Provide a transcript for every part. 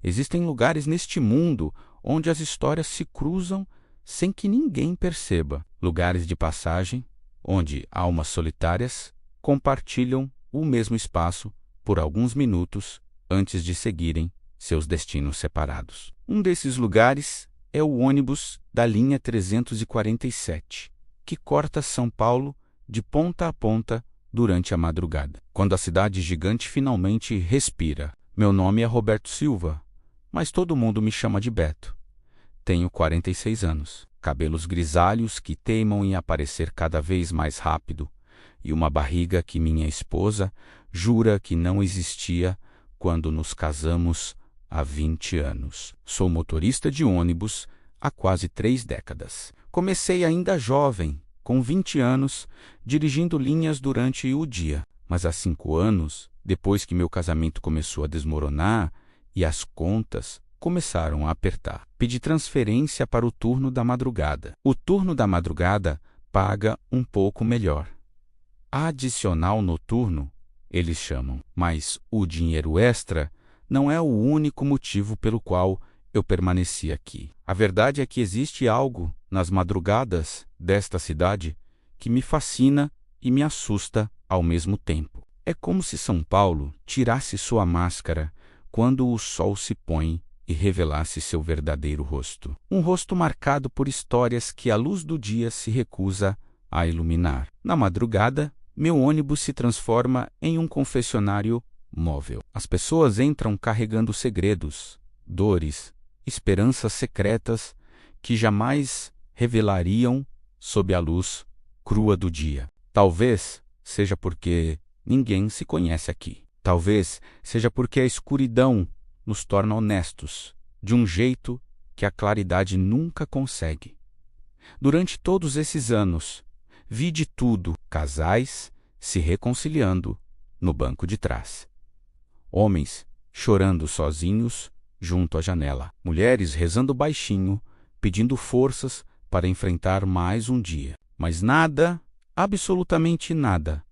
Existem lugares neste mundo onde as histórias se cruzam sem que ninguém perceba. Lugares de passagem onde almas solitárias compartilham o mesmo espaço por alguns minutos antes de seguirem seus destinos separados. Um desses lugares é o ônibus da linha 347, que corta São Paulo de ponta a ponta durante a madrugada, quando a cidade gigante finalmente respira. Meu nome é Roberto Silva, mas todo mundo me chama de Beto. Tenho 46 anos, cabelos grisalhos que teimam em aparecer cada vez mais rápido e uma barriga que minha esposa jura que não existia quando nos casamos há 20 anos. Sou motorista de ônibus há quase 3 décadas. Comecei ainda jovem, com 20 anos, dirigindo linhas durante o dia. Mas há 5 anos, depois que meu casamento começou a desmoronar e as contas começaram a apertar, pedi transferência para o turno da madrugada. O turno da madrugada paga um pouco melhor. Adicional noturno, eles chamam, mas o dinheiro extra não é o único motivo pelo qual eu permaneci aqui. A verdade é que existe algo nas madrugadas desta cidade que me fascina e me assusta ao mesmo tempo. É como se São Paulo tirasse sua máscara quando o sol se põe e revelasse seu verdadeiro rosto. Um rosto marcado por histórias que a luz do dia se recusa a iluminar. Na madrugada, meu ônibus se transforma em um confessionário móvel. As pessoas entram carregando segredos, dores, esperanças secretas que jamais revelariam sob a luz crua do dia. Talvez seja porque ninguém se conhece aqui. Talvez seja porque a escuridão nos torna honestos, de um jeito que a claridade nunca consegue. Durante todos esses anos, vi de tudo: casais se reconciliando no banco de trás, homens chorando sozinhos junto à janela, mulheres rezando baixinho, pedindo forças para enfrentar mais um dia. Mas nada, absolutamente nada,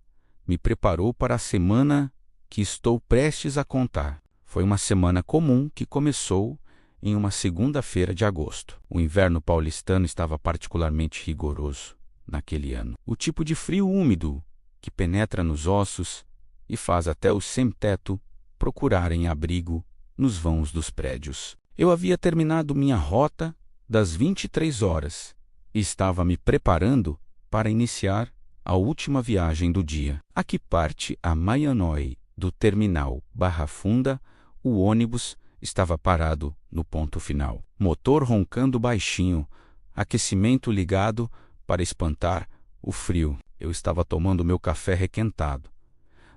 me preparou para a semana que estou prestes a contar. Foi uma semana comum que começou em uma segunda-feira de agosto. O inverno paulistano estava particularmente rigoroso naquele ano. O tipo de frio úmido que penetra nos ossos e faz até os sem-teto procurarem abrigo nos vãos dos prédios. Eu havia terminado minha rota das 23 horas e estava me preparando para iniciar a última viagem do dia. A que parte a Maianói do terminal Barra Funda, o ônibus estava parado no ponto final. Motor roncando baixinho, aquecimento ligado para espantar o frio. Eu estava tomando meu café requentado,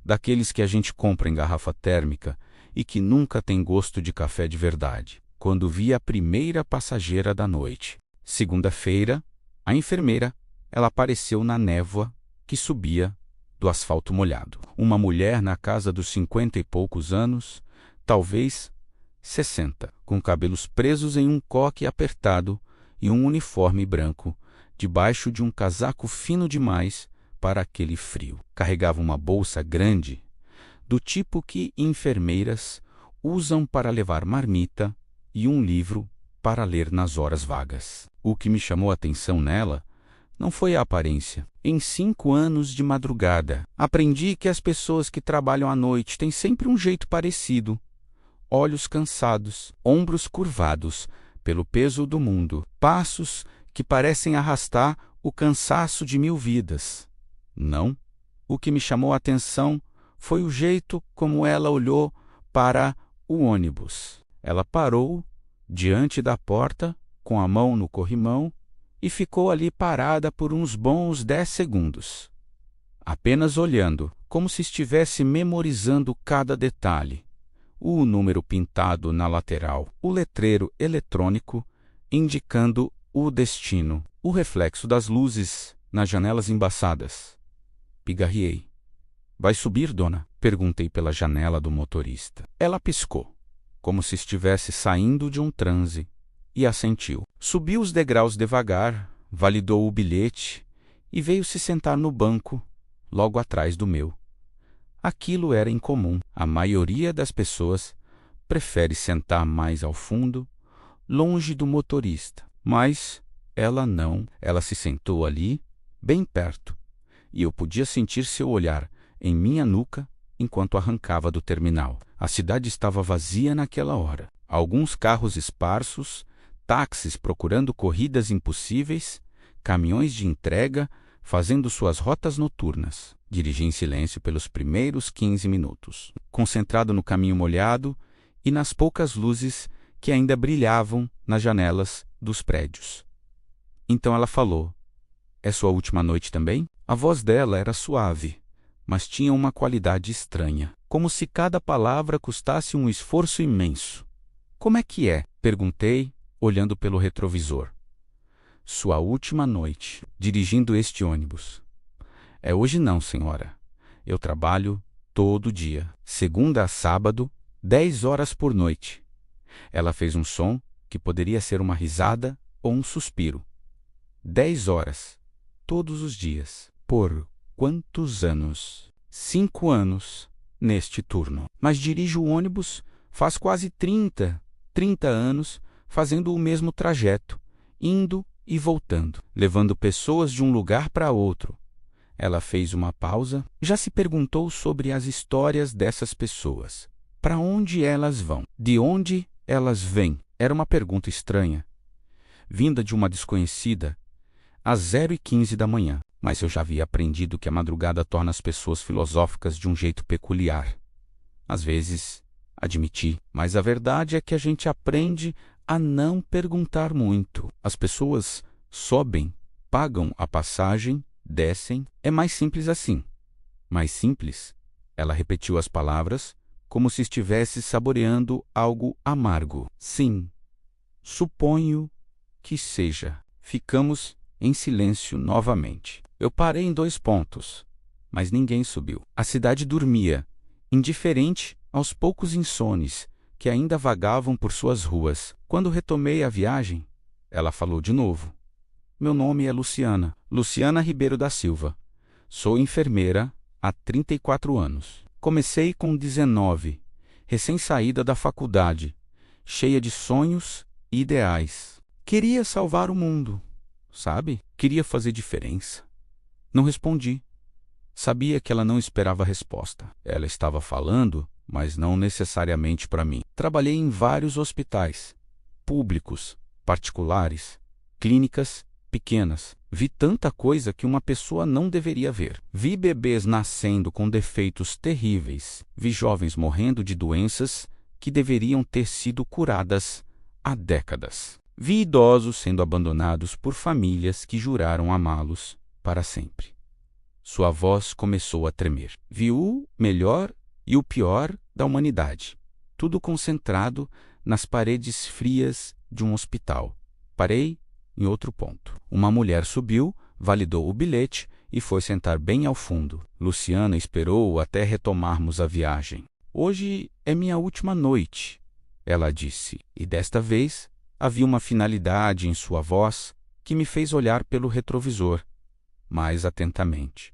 daqueles que a gente compra em garrafa térmica e que nunca tem gosto de café de verdade, quando vi a primeira passageira da noite. Segunda-feira, a enfermeira, ela apareceu na névoa que subia do asfalto molhado. Uma mulher na casa dos 50 e poucos anos, talvez 60, com cabelos presos em um coque apertado e um uniforme branco, debaixo de um casaco fino demais para aquele frio. Carregava uma bolsa grande, do tipo que enfermeiras usam para levar marmita, e um livro para ler nas horas vagas. O que me chamou a atenção nela não foi a aparência. Em 5 anos de madrugada, aprendi que as pessoas que trabalham à noite têm sempre um jeito parecido. Olhos cansados, ombros curvados pelo peso do mundo, passos que parecem arrastar o cansaço de 1000 vidas. Não. O que me chamou a atenção foi o jeito como ela olhou para o ônibus. Ela parou diante da porta, com a mão no corrimão, e ficou ali parada por uns bons 10 segundos, apenas olhando, como se estivesse memorizando cada detalhe. O número pintado na lateral, o letreiro eletrônico indicando o destino, o reflexo das luzes nas janelas embaçadas. Pigarriei. "Vai subir, dona?" Perguntei pela janela do motorista. Ela piscou, como se estivesse saindo de um transe, e assentiu. Subiu os degraus devagar, validou o bilhete e veio se sentar no banco, logo atrás do meu. Aquilo era incomum. A maioria das pessoas prefere sentar mais ao fundo, longe do motorista. Mas ela não. Ela se sentou ali, bem perto, e eu podia sentir seu olhar em minha nuca enquanto arrancava do terminal. A cidade estava vazia naquela hora. Alguns carros esparsos, táxis procurando corridas impossíveis, caminhões de entrega fazendo suas rotas noturnas. Dirigi em silêncio pelos primeiros 15 minutos, concentrado no caminho molhado e nas poucas luzes que ainda brilhavam nas janelas dos prédios. Então ela falou: "É sua última noite também?" A voz dela era suave, mas tinha uma qualidade estranha, como se cada palavra custasse um esforço imenso. "Como é que é?" perguntei, olhando pelo retrovisor. "Sua última noite, dirigindo este ônibus." "É hoje não, senhora. Eu trabalho todo dia, segunda a sábado, 10 horas por noite." Ela fez um som que poderia ser uma risada ou um suspiro. 10 horas, todos os dias. Por quantos anos? 5 anos neste turno. Mas dirijo o ônibus faz quase 30 anos, fazendo o mesmo trajeto, indo e voltando, levando pessoas de um lugar para outro. Ela fez uma pausa. Já se perguntou sobre as histórias dessas pessoas? Para onde elas vão? De onde elas vêm? Era uma pergunta estranha, vinda de uma desconhecida, às 0h15 da manhã. Mas eu já havia aprendido que a madrugada torna as pessoas filosóficas de um jeito peculiar. Às vezes, admiti, mas a verdade é que a gente aprende a não perguntar muito. As pessoas sobem, pagam a passagem, descem. É mais simples assim. Mais simples? Ela repetiu as palavras como se estivesse saboreando algo amargo. Sim, suponho que seja. Ficamos em silêncio novamente. Eu parei em 2 pontos, mas ninguém subiu. A cidade dormia, indiferente aos poucos insones que ainda vagavam por suas ruas. Quando retomei a viagem, ela falou de novo. "Meu nome é Luciana, Luciana Ribeiro da Silva. Sou enfermeira há 34 anos. Comecei com 19, recém-saída da faculdade, cheia de sonhos e ideais. Queria salvar o mundo, sabe? Queria fazer diferença." Não respondi. Sabia que ela não esperava a resposta. Ela estava falando, mas não necessariamente para mim. Trabalhei em vários hospitais, públicos, particulares, clínicas pequenas. Vi tanta coisa que uma pessoa não deveria ver. Vi bebês nascendo com defeitos terríveis. Vi jovens morrendo de doenças que deveriam ter sido curadas há décadas. Vi idosos sendo abandonados por famílias que juraram amá-los para sempre. Sua voz começou a tremer. Vi o melhor e o pior da humanidade, tudo concentrado nas paredes frias de um hospital. Parei em outro ponto. Uma mulher subiu, validou o bilhete e foi sentar bem ao fundo. Luciana esperou até retomarmos a viagem. "Hoje é minha última noite", ela disse, e desta vez havia uma finalidade em sua voz que me fez olhar pelo retrovisor mais atentamente.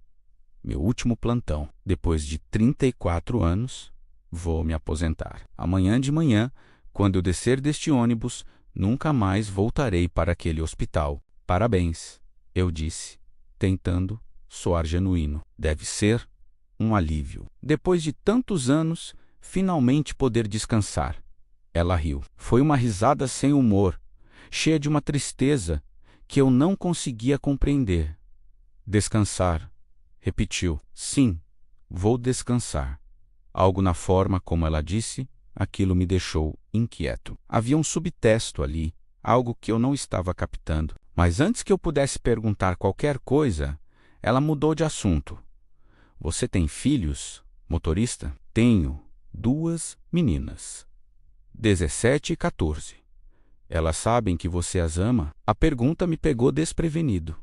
"Meu último plantão. Depois de 34 anos, vou me aposentar. Amanhã de manhã, quando eu descer deste ônibus, nunca mais voltarei para aquele hospital. Parabéns", eu disse, tentando soar genuíno. "Deve ser um alívio. Depois de tantos anos, finalmente poder descansar." Ela riu. Foi uma risada sem humor, cheia de uma tristeza que eu não conseguia compreender. "Descansar", repetiu. "Sim, vou descansar." Algo na forma como ela disse, aquilo me deixou inquieto. Havia um subtexto ali, algo que eu não estava captando. Mas antes que eu pudesse perguntar qualquer coisa, ela mudou de assunto. "Você tem filhos, motorista?" "Tenho 2 meninas, 17 e 14. Elas sabem que você as ama?" A pergunta me pegou desprevenido.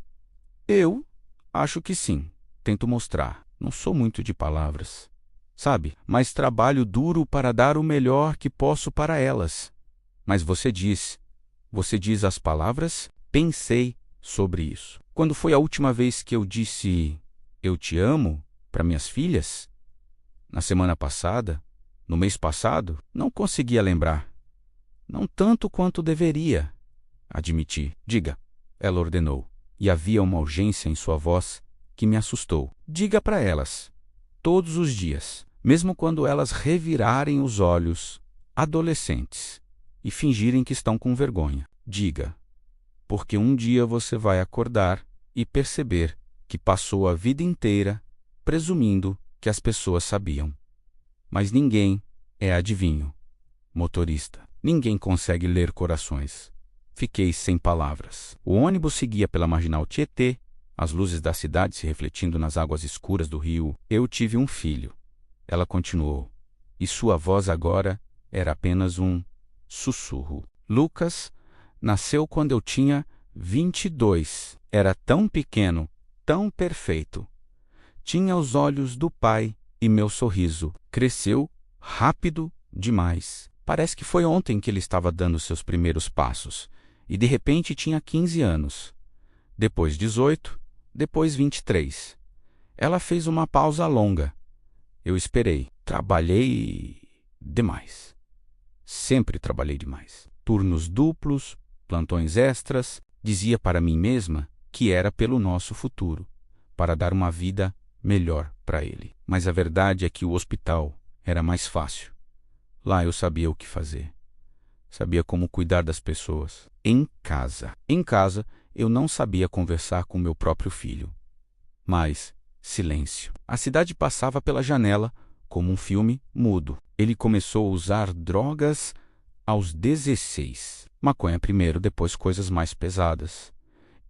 "Eu acho que sim. Tento mostrar. Não sou muito de palavras, sabe? Mas trabalho duro para dar o melhor que posso para elas." "Mas você diz as palavras?" Pensei sobre isso. "Quando foi a última vez que eu disse 'eu te amo' para minhas filhas?" "Na semana passada." No mês passado, não conseguia lembrar. Não tanto quanto deveria, admiti. Diga, ela ordenou, e havia uma urgência em sua voz que me assustou. Diga para elas, todos os dias, mesmo quando elas revirarem os olhos, adolescentes, e fingirem que estão com vergonha. Diga, porque um dia você vai acordar e perceber que passou a vida inteira presumindo que as pessoas sabiam. Mas ninguém é adivinho, motorista. Ninguém consegue ler corações. Fiquei sem palavras. O ônibus seguia pela marginal Tietê, as luzes da cidade se refletindo nas águas escuras do rio. Eu tive um filho. Ela continuou, e sua voz agora era apenas um sussurro. Lucas nasceu quando eu tinha 22. Era tão pequeno, tão perfeito. Tinha os olhos do pai e meu sorriso. Cresceu rápido demais. Parece que foi ontem que ele estava dando seus primeiros passos. E de repente tinha 15 anos. Depois 18, depois 23. Ela fez uma pausa longa. Eu esperei. Trabalhei demais. Sempre trabalhei demais. Turnos duplos, plantões extras. Dizia para mim mesma que era pelo nosso futuro, para dar uma vida melhor para ele. Mas a verdade é que o hospital era mais fácil. Lá eu sabia o que fazer. Sabia como cuidar das pessoas. Em casa, eu não sabia conversar com meu próprio filho. Mas silêncio. A cidade passava pela janela como um filme mudo. Ele começou a usar drogas aos 16. Maconha primeiro, depois coisas mais pesadas.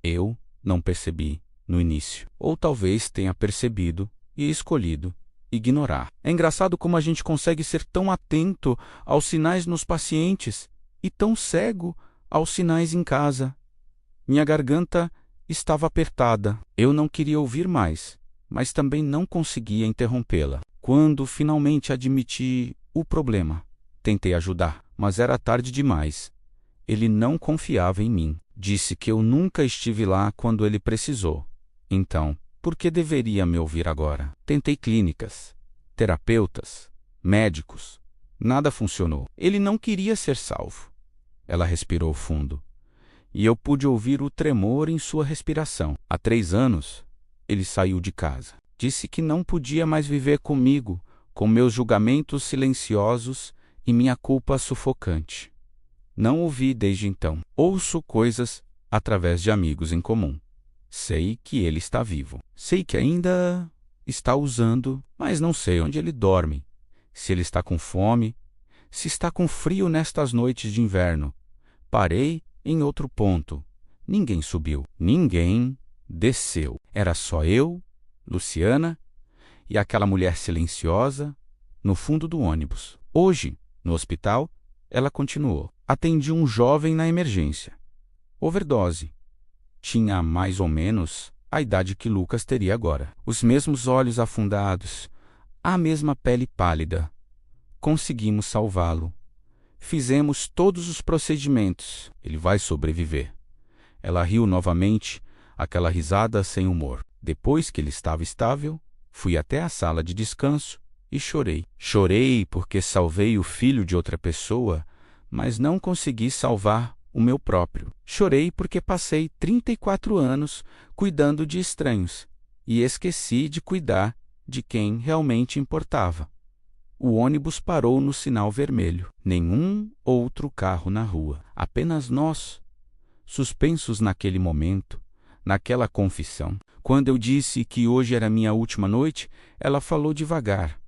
Eu não percebi no início. Ou talvez tenha percebido e escolhido ignorar. É engraçado como a gente consegue ser tão atento aos sinais nos pacientes e tão cego aos sinais em casa. Minha garganta estava apertada. Eu não queria ouvir mais, mas também não conseguia interrompê-la. Quando finalmente admiti o problema, tentei ajudar, mas era tarde demais. Ele não confiava em mim. Disse que eu nunca estive lá quando ele precisou. Então, por que deveria me ouvir agora? Tentei clínicas, terapeutas, médicos. Nada funcionou. Ele não queria ser salvo. Ela respirou fundo. E eu pude ouvir o tremor em sua respiração. Há 3 anos, ele saiu de casa. Disse que não podia mais viver comigo, com meus julgamentos silenciosos e minha culpa sufocante. Não o vi desde então. Ouço coisas através de amigos em comum. Sei que ele está vivo. Sei que ainda está usando, mas não sei onde ele dorme. Se ele está com fome, se está com frio nestas noites de inverno. Parei em outro ponto. Ninguém subiu. Ninguém desceu. Era só eu, Luciana e aquela mulher silenciosa no fundo do ônibus. Hoje, no hospital, ela continuou. Atendi um jovem na emergência. Overdose. Tinha mais ou menos a idade que Lucas teria agora. Os mesmos olhos afundados, a mesma pele pálida. Conseguimos salvá-lo. Fizemos todos os procedimentos. Ele vai sobreviver. Ela riu novamente, aquela risada sem humor. Depois que ele estava estável, fui até a sala de descanso e chorei. Chorei porque salvei o filho de outra pessoa, mas não consegui salvar o meu próprio. Chorei porque passei 34 anos cuidando de estranhos e esqueci de cuidar de quem realmente importava. O ônibus parou no sinal vermelho. Nenhum outro carro na rua. Apenas nós, suspensos naquele momento, naquela confissão. Quando eu disse que hoje era minha última noite, ela falou devagar.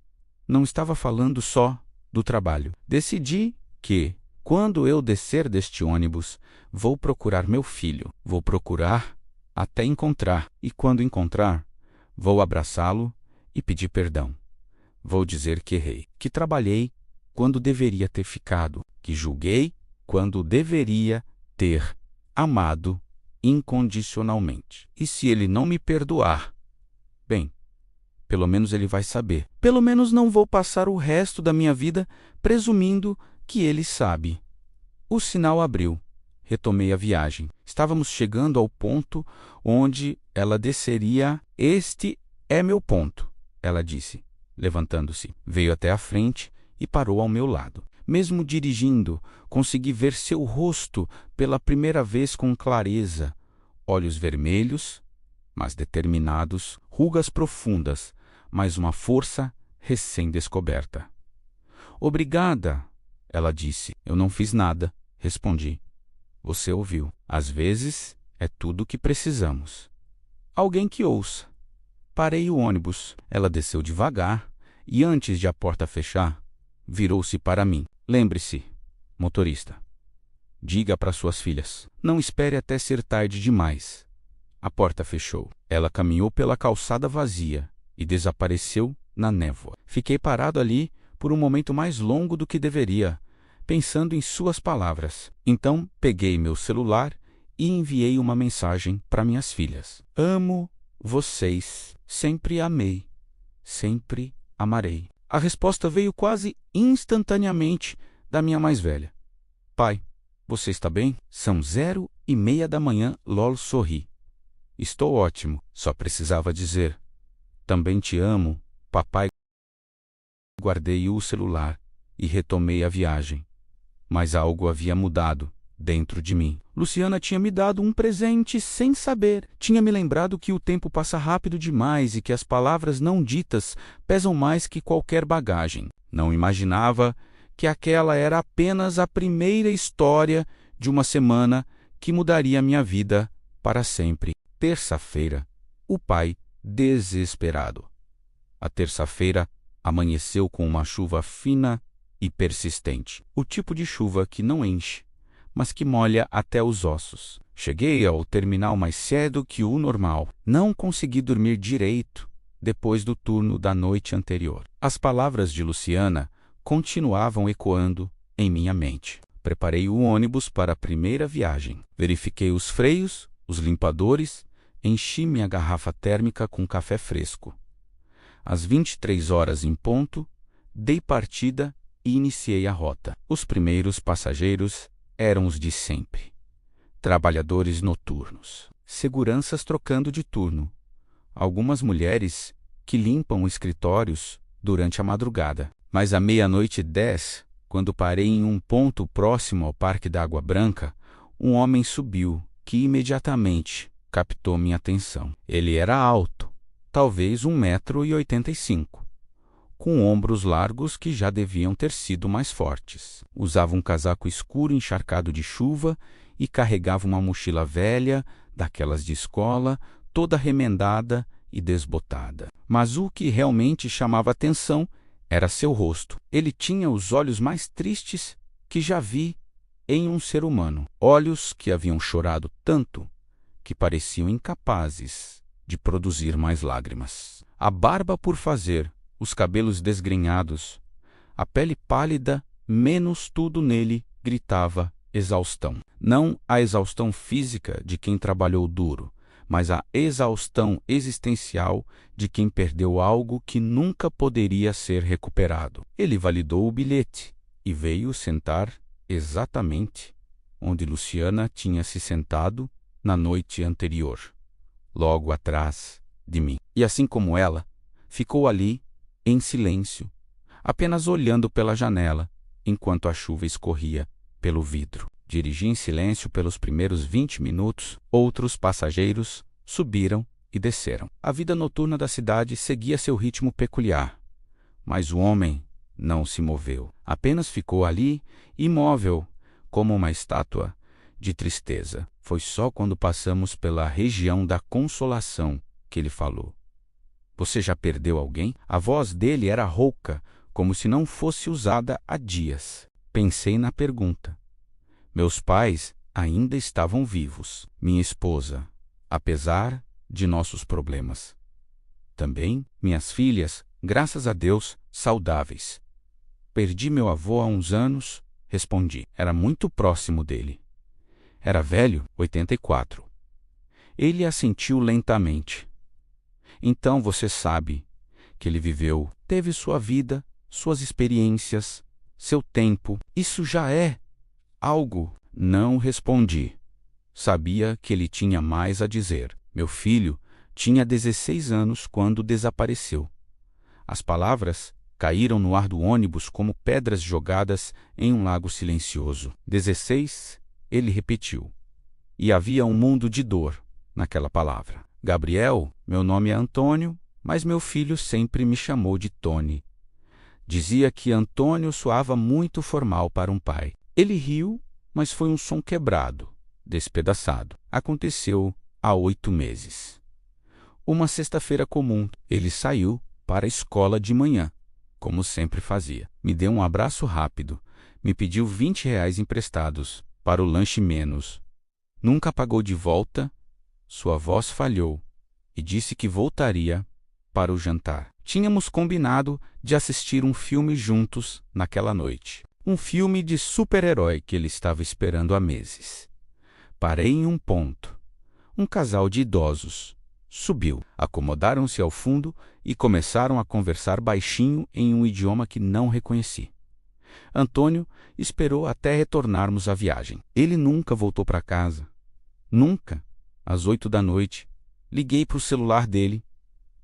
Não estava falando só do trabalho. Decidi que, quando eu descer deste ônibus, vou procurar meu filho. Vou procurar até encontrar. E quando encontrar, vou abraçá-lo e pedir perdão. Vou dizer que errei, que trabalhei quando deveria ter ficado, que julguei quando deveria ter amado incondicionalmente. E se ele não me perdoar, bem, pelo menos ele vai saber. Pelo menos não vou passar o resto da minha vida presumindo que ele sabe. O sinal abriu. Retomei a viagem. Estávamos chegando ao ponto onde ela desceria. Este é meu ponto, ela disse, levantando-se. Veio até a frente e parou ao meu lado. Mesmo dirigindo, consegui ver seu rosto pela primeira vez com clareza. Olhos vermelhos, mas determinados, rugas profundas, mas uma força recém-descoberta. Obrigada, ela disse. Eu não fiz nada, respondi. Você ouviu. Às vezes, é tudo o que precisamos. Alguém que ouça. Parei o ônibus. Ela desceu devagar e, antes de a porta fechar, virou-se para mim. Lembre-se, motorista. Diga para suas filhas. Não espere até ser tarde demais. A porta fechou. Ela caminhou pela calçada vazia e desapareceu na névoa. Fiquei parado ali por um momento mais longo do que deveria, pensando em suas palavras. Então, peguei meu celular e enviei uma mensagem para minhas filhas. Amo vocês. Sempre amei. Sempre amarei. A resposta veio quase instantaneamente da minha mais velha. Pai, você está bem? São 0:30 da manhã, Lol sorri. Estou ótimo, só precisava dizer. Também te amo, papai. Guardei o celular e retomei a viagem. Mas algo havia mudado dentro de mim. Luciana tinha me dado um presente sem saber. Tinha me lembrado que o tempo passa rápido demais e que as palavras não ditas pesam mais que qualquer bagagem. Não imaginava que aquela era apenas a primeira história de uma semana que mudaria minha vida para sempre. Terça-feira, o pai desesperado. A terça-feira amanheceu com uma chuva fina e persistente. O tipo de chuva que não enche, mas que molha até os ossos. Cheguei ao terminal mais cedo que o normal. Não consegui dormir direito depois do turno da noite anterior. As palavras de Luciana continuavam ecoando em minha mente. Preparei o ônibus para a primeira viagem. Verifiquei os freios, os limpadores, enchi minha garrafa térmica com café fresco. Às 23 horas em ponto, dei partida e iniciei a rota. Os primeiros passageiros eram os de sempre. Trabalhadores noturnos, seguranças trocando de turno, algumas mulheres que limpam escritórios durante a madrugada. Mas à 00:10, quando parei em um ponto próximo ao Parque da Água Branca, um homem subiu que imediatamente captou minha atenção. Ele era alto, talvez 1,85 m, com ombros largos que já deviam ter sido mais fortes. Usava um casaco escuro encharcado de chuva e carregava uma mochila velha, daquelas de escola, toda remendada e desbotada. Mas o que realmente chamava atenção era seu rosto. Ele tinha os olhos mais tristes que já vi em um ser humano. Olhos que haviam chorado tanto que pareciam incapazes de produzir mais lágrimas. A barba por fazer, os cabelos desgrenhados, a pele pálida, menos tudo nele gritava exaustão. Não a exaustão física de quem trabalhou duro, mas a exaustão existencial de quem perdeu algo que nunca poderia ser recuperado. Ele validou o bilhete e veio sentar exatamente onde Luciana tinha se sentado na noite anterior, logo atrás de mim. E assim como ela, ficou ali, em silêncio, apenas olhando pela janela, enquanto a chuva escorria pelo vidro. Dirigi em silêncio pelos primeiros 20 minutos, outros passageiros subiram e desceram. A vida noturna da cidade seguia seu ritmo peculiar, mas o homem não se moveu. Apenas ficou ali, imóvel, como uma estátua de tristeza. Foi só quando passamos pela região da Consolação que ele falou. Você já perdeu alguém? A voz dele era rouca, como se não fosse usada há dias. Pensei na pergunta. Meus pais ainda estavam vivos. Minha esposa, apesar de nossos problemas. Também minhas filhas, graças a Deus, saudáveis. Perdi meu avô há uns anos, respondi. Era muito próximo dele. Era velho, 84. Ele assentiu lentamente. Então você sabe que ele viveu, teve sua vida, suas experiências, seu tempo. Isso já é algo. Não respondi. Sabia que ele tinha mais a dizer. Meu filho tinha 16 anos quando desapareceu. As palavras caíram no ar do ônibus como pedras jogadas em um lago silencioso. 16, ele repetiu. E havia um mundo de dor naquela palavra. Gabriel, meu nome é Antônio, mas meu filho sempre me chamou de Tony. Dizia que Antônio soava muito formal para um pai. Ele riu, mas foi um som quebrado, despedaçado. Aconteceu há 8 meses. Uma sexta-feira comum, ele saiu para a escola de manhã, como sempre fazia. Me deu um abraço rápido, me pediu R$ 20 emprestados para o lanche menos. Nunca pagou de volta, sua voz falhou e disse que voltaria para o jantar. Tínhamos combinado de assistir um filme juntos naquela noite. Um filme de super-herói que ele estava esperando há meses. Parei em um ponto. Um casal de idosos subiu, acomodaram-se ao fundo e começaram a conversar baixinho em um idioma que não reconheci. Antônio esperou até retornarmos à viagem. Ele nunca voltou para casa. Nunca. Às 8 da noite, liguei para o celular dele.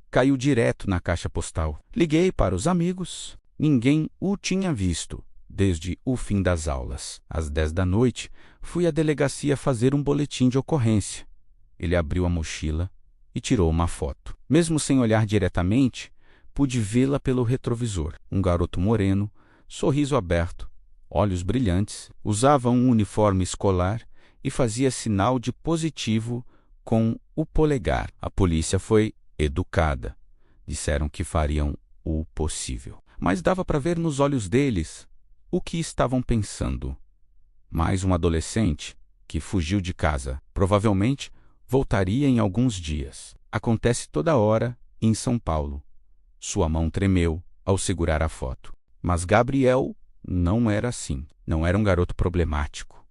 Caiu direto na caixa postal. Liguei para os amigos. Ninguém o tinha visto desde o fim das aulas. Às 10 da noite, fui à delegacia fazer um boletim de ocorrência. Ele abriu a mochila e tirou uma foto. Mesmo sem olhar diretamente, pude vê-la pelo retrovisor. Um garoto moreno, sorriso aberto, olhos brilhantes, usava um uniforme escolar e fazia sinal de positivo com o polegar. A polícia foi educada. Disseram que fariam o possível. Mas dava para ver nos olhos deles o que estavam pensando. Mais um adolescente que fugiu de casa. Provavelmente voltaria em alguns dias. Acontece toda hora em São Paulo. Sua mão tremeu ao segurar a foto. Mas Gabriel não era assim. Não era um garoto problemático.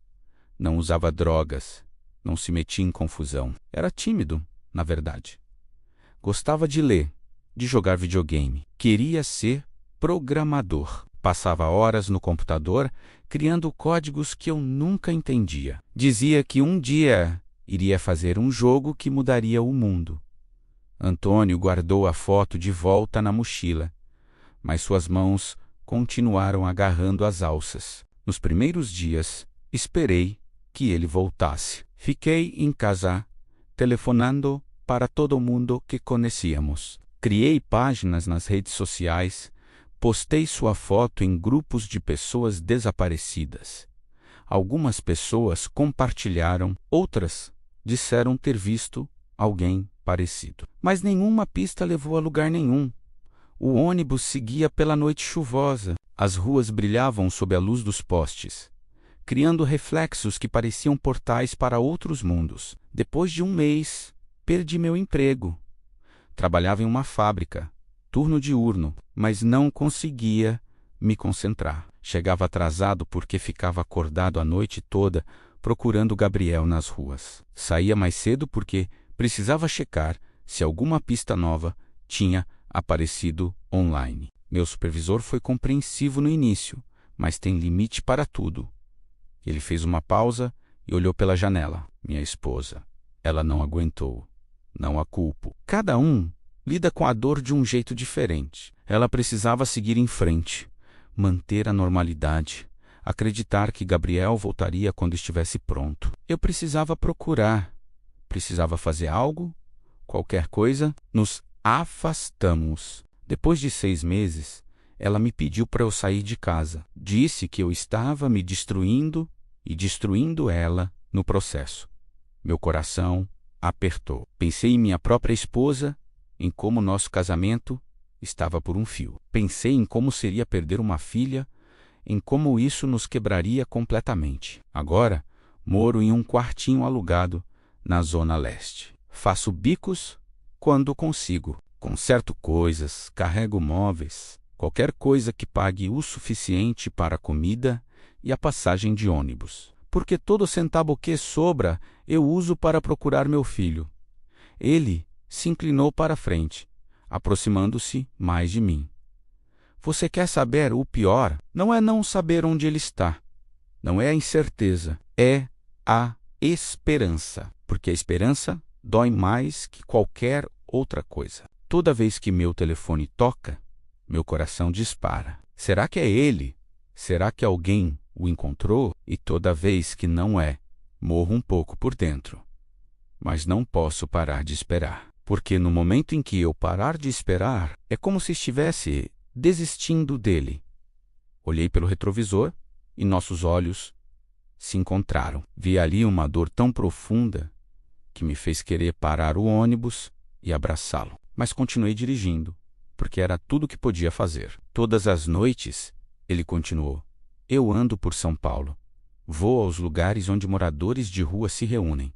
Não usava drogas. Não se metia em confusão. Era tímido, na verdade. Gostava de ler, de jogar videogame. Queria ser programador. Passava horas no computador criando códigos que eu nunca entendia. Dizia que um dia iria fazer um jogo que mudaria o mundo. Antônio guardou a foto de volta na mochila, mas suas mãos continuaram agarrando as alças. Nos primeiros dias, esperei que ele voltasse. Fiquei em casa, telefonando para todo mundo que conhecíamos. Criei páginas nas redes sociais, postei sua foto em grupos de pessoas desaparecidas. Algumas pessoas compartilharam, outras disseram ter visto alguém parecido. Mas nenhuma pista levou a lugar nenhum. O ônibus seguia pela noite chuvosa. As ruas brilhavam sob a luz dos postes, criando reflexos que pareciam portais para outros mundos. Depois de um mês, perdi meu emprego. Trabalhava em uma fábrica, turno diurno, mas não conseguia me concentrar. Chegava atrasado porque ficava acordado a noite toda procurando Gabriel nas ruas. Saía mais cedo porque precisava checar se alguma pista nova tinha aparecido online. Meu supervisor foi compreensivo no início, mas tem limite para tudo. Ele fez uma pausa e olhou pela janela. Minha esposa. Ela não aguentou. Não a culpo. Cada um lida com a dor de um jeito diferente. Ela precisava seguir em frente, manter a normalidade, acreditar que Gabriel voltaria quando estivesse pronto. Eu precisava procurar, precisava fazer algo, qualquer coisa. Nos afastamos. Depois de 6 meses, ela me pediu para eu sair de casa. Disse que eu estava me destruindo e destruindo ela no processo. Meu coração apertou. Pensei em minha própria esposa, em como nosso casamento estava por um fio. Pensei em como seria perder uma filha, em como isso nos quebraria completamente. Agora, moro em um quartinho alugado na Zona Leste. Faço bicos quando consigo. Conserto coisas, carrego móveis, qualquer coisa que pague o suficiente para a comida e a passagem de ônibus. Porque todo centavo que sobra eu uso para procurar meu filho. Ele se inclinou para a frente, aproximando-se mais de mim. Você quer saber o pior? Não é não saber onde ele está. Não é a incerteza. É a esperança. Porque a esperança dói mais que qualquer outra coisa. Toda vez que meu telefone toca, Meu coração dispara. Será que é ele? Será que alguém o encontrou? E toda vez que não é, morro um pouco por dentro. Mas não posso parar de esperar. Porque no momento em que eu parar de esperar, é como se estivesse desistindo dele. Olhei pelo retrovisor e nossos olhos se encontraram. Vi ali uma dor tão profunda que me fez querer parar o ônibus e abraçá-lo. Mas continuei dirigindo, porque era tudo o que podia fazer. Todas as noites, ele continuou, eu ando por São Paulo. Vou aos lugares onde moradores de rua se reúnem.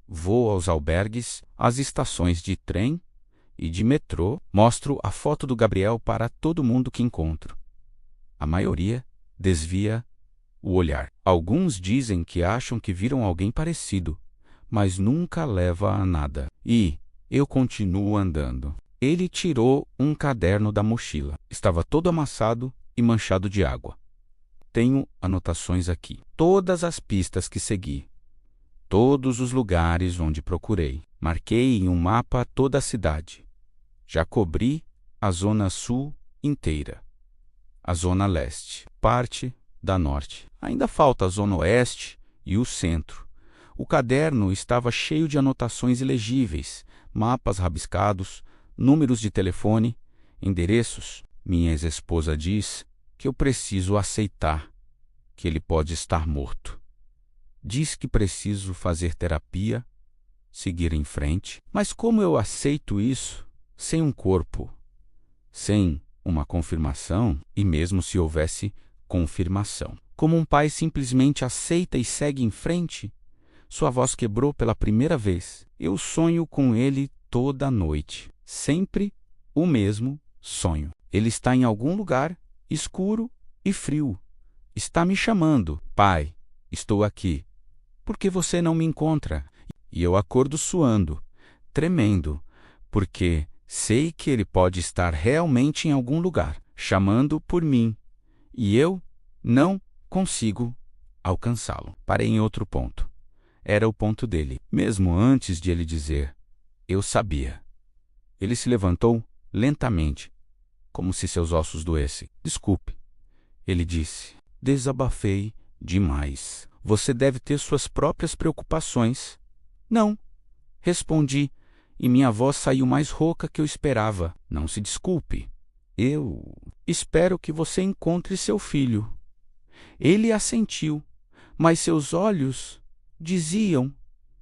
Vou aos albergues, às estações de trem e de metrô. Mostro a foto do Gabriel para todo mundo que encontro. A maioria desvia o olhar. Alguns dizem que acham que viram alguém parecido, mas nunca leva a nada. E eu continuo andando. Ele tirou um caderno da mochila. Estava todo amassado e manchado de água. Tenho anotações aqui. Todas as pistas que segui. Todos os lugares onde procurei. Marquei em um mapa toda a cidade. Já cobri a zona sul inteira. A zona leste. Parte da norte. Ainda falta a zona oeste e o centro. O caderno estava cheio de anotações ilegíveis, mapas rabiscados, números de telefone, endereços. Minha ex-esposa diz que eu preciso aceitar que ele pode estar morto. Diz que preciso fazer terapia, seguir em frente. Mas como eu aceito isso sem um corpo, sem uma confirmação, e mesmo se houvesse confirmação? Como um pai simplesmente aceita e segue em frente? Sua voz quebrou pela primeira vez. Eu sonho com ele toda noite. Sempre o mesmo sonho. Ele está em algum lugar escuro e frio. Está me chamando. Pai, estou aqui. Por que você não me encontra? E eu acordo suando, tremendo, porque sei que ele pode estar realmente em algum lugar, chamando por mim. E eu não consigo alcançá-lo. Parei em outro ponto. Era o ponto dele. Mesmo antes de ele dizer, eu sabia. Ele se levantou lentamente, como se seus ossos doessem. Desculpe. Ele disse, desabafei demais. Você deve ter suas próprias preocupações. Não, respondi, e minha voz saiu mais rouca que eu esperava. Não se desculpe. Eu espero que você encontre seu filho. Ele assentiu, mas seus olhos diziam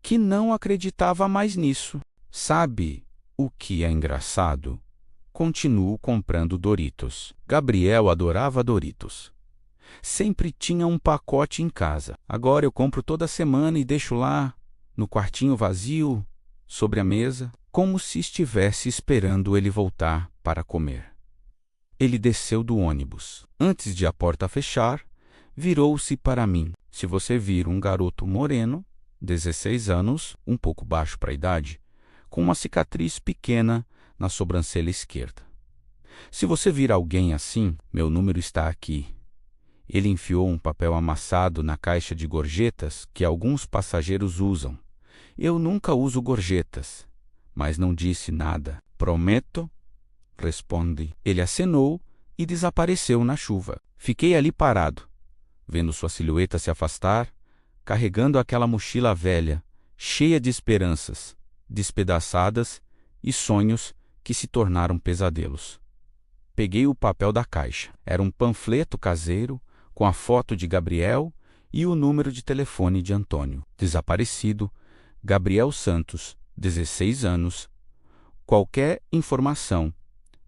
que não acreditava mais nisso. Sabe o que é engraçado? Continuo comprando Doritos. Gabriel adorava Doritos. Sempre tinha um pacote em casa. Agora eu compro toda semana e deixo lá, no quartinho vazio, sobre a mesa, como se estivesse esperando ele voltar para comer. Ele desceu do ônibus. Antes de a porta fechar, virou-se para mim. Se você vir um garoto moreno, 16 anos, um pouco baixo para a idade, com uma cicatriz pequena na sobrancelha esquerda. Se você vir alguém assim, meu número está aqui. Ele enfiou um papel amassado na caixa de gorjetas que alguns passageiros usam. Eu nunca uso gorjetas, mas não disse nada. Prometo, respondi. Ele acenou e desapareceu na chuva. Fiquei ali parado, vendo sua silhueta se afastar, carregando aquela mochila velha, cheia de esperanças, despedaçadas e sonhos que se tornaram pesadelos. Peguei o papel da caixa. Era um panfleto caseiro com a foto de Gabriel e o número de telefone de Antônio. Desaparecido, Gabriel Santos, 16 anos. Qualquer informação.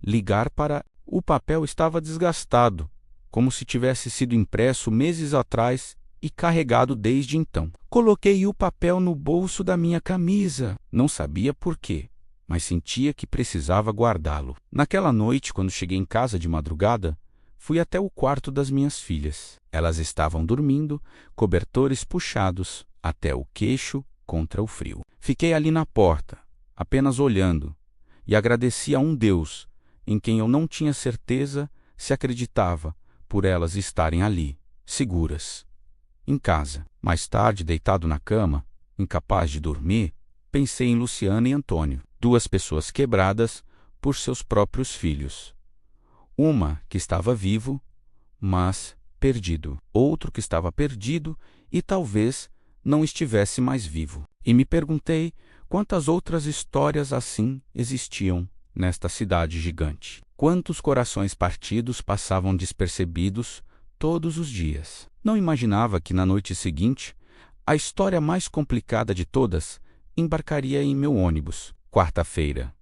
Ligar para... O papel estava desgastado, como se tivesse sido impresso meses atrás e carregado desde então. Coloquei o papel no bolso da minha camisa. Não sabia por quê, mas sentia que precisava guardá-lo. Naquela noite, quando cheguei em casa de madrugada, fui até o quarto das minhas filhas. Elas estavam dormindo, cobertores puxados até o queixo contra o frio. Fiquei ali na porta, apenas olhando, e agradeci a um Deus em quem eu não tinha certeza se acreditava por elas estarem ali, seguras, em casa. Mais tarde, deitado na cama, incapaz de dormir, pensei em Luciana e Antônio, duas pessoas quebradas por seus próprios filhos. Uma que estava vivo, mas perdido. Outro que estava perdido e talvez não estivesse mais vivo. E me perguntei quantas outras histórias assim existiam nesta cidade gigante. Quantos corações partidos passavam despercebidos todos os dias. Não imaginava que na noite seguinte, a história mais complicada de todas embarcaria em meu ônibus. Quarta-feira.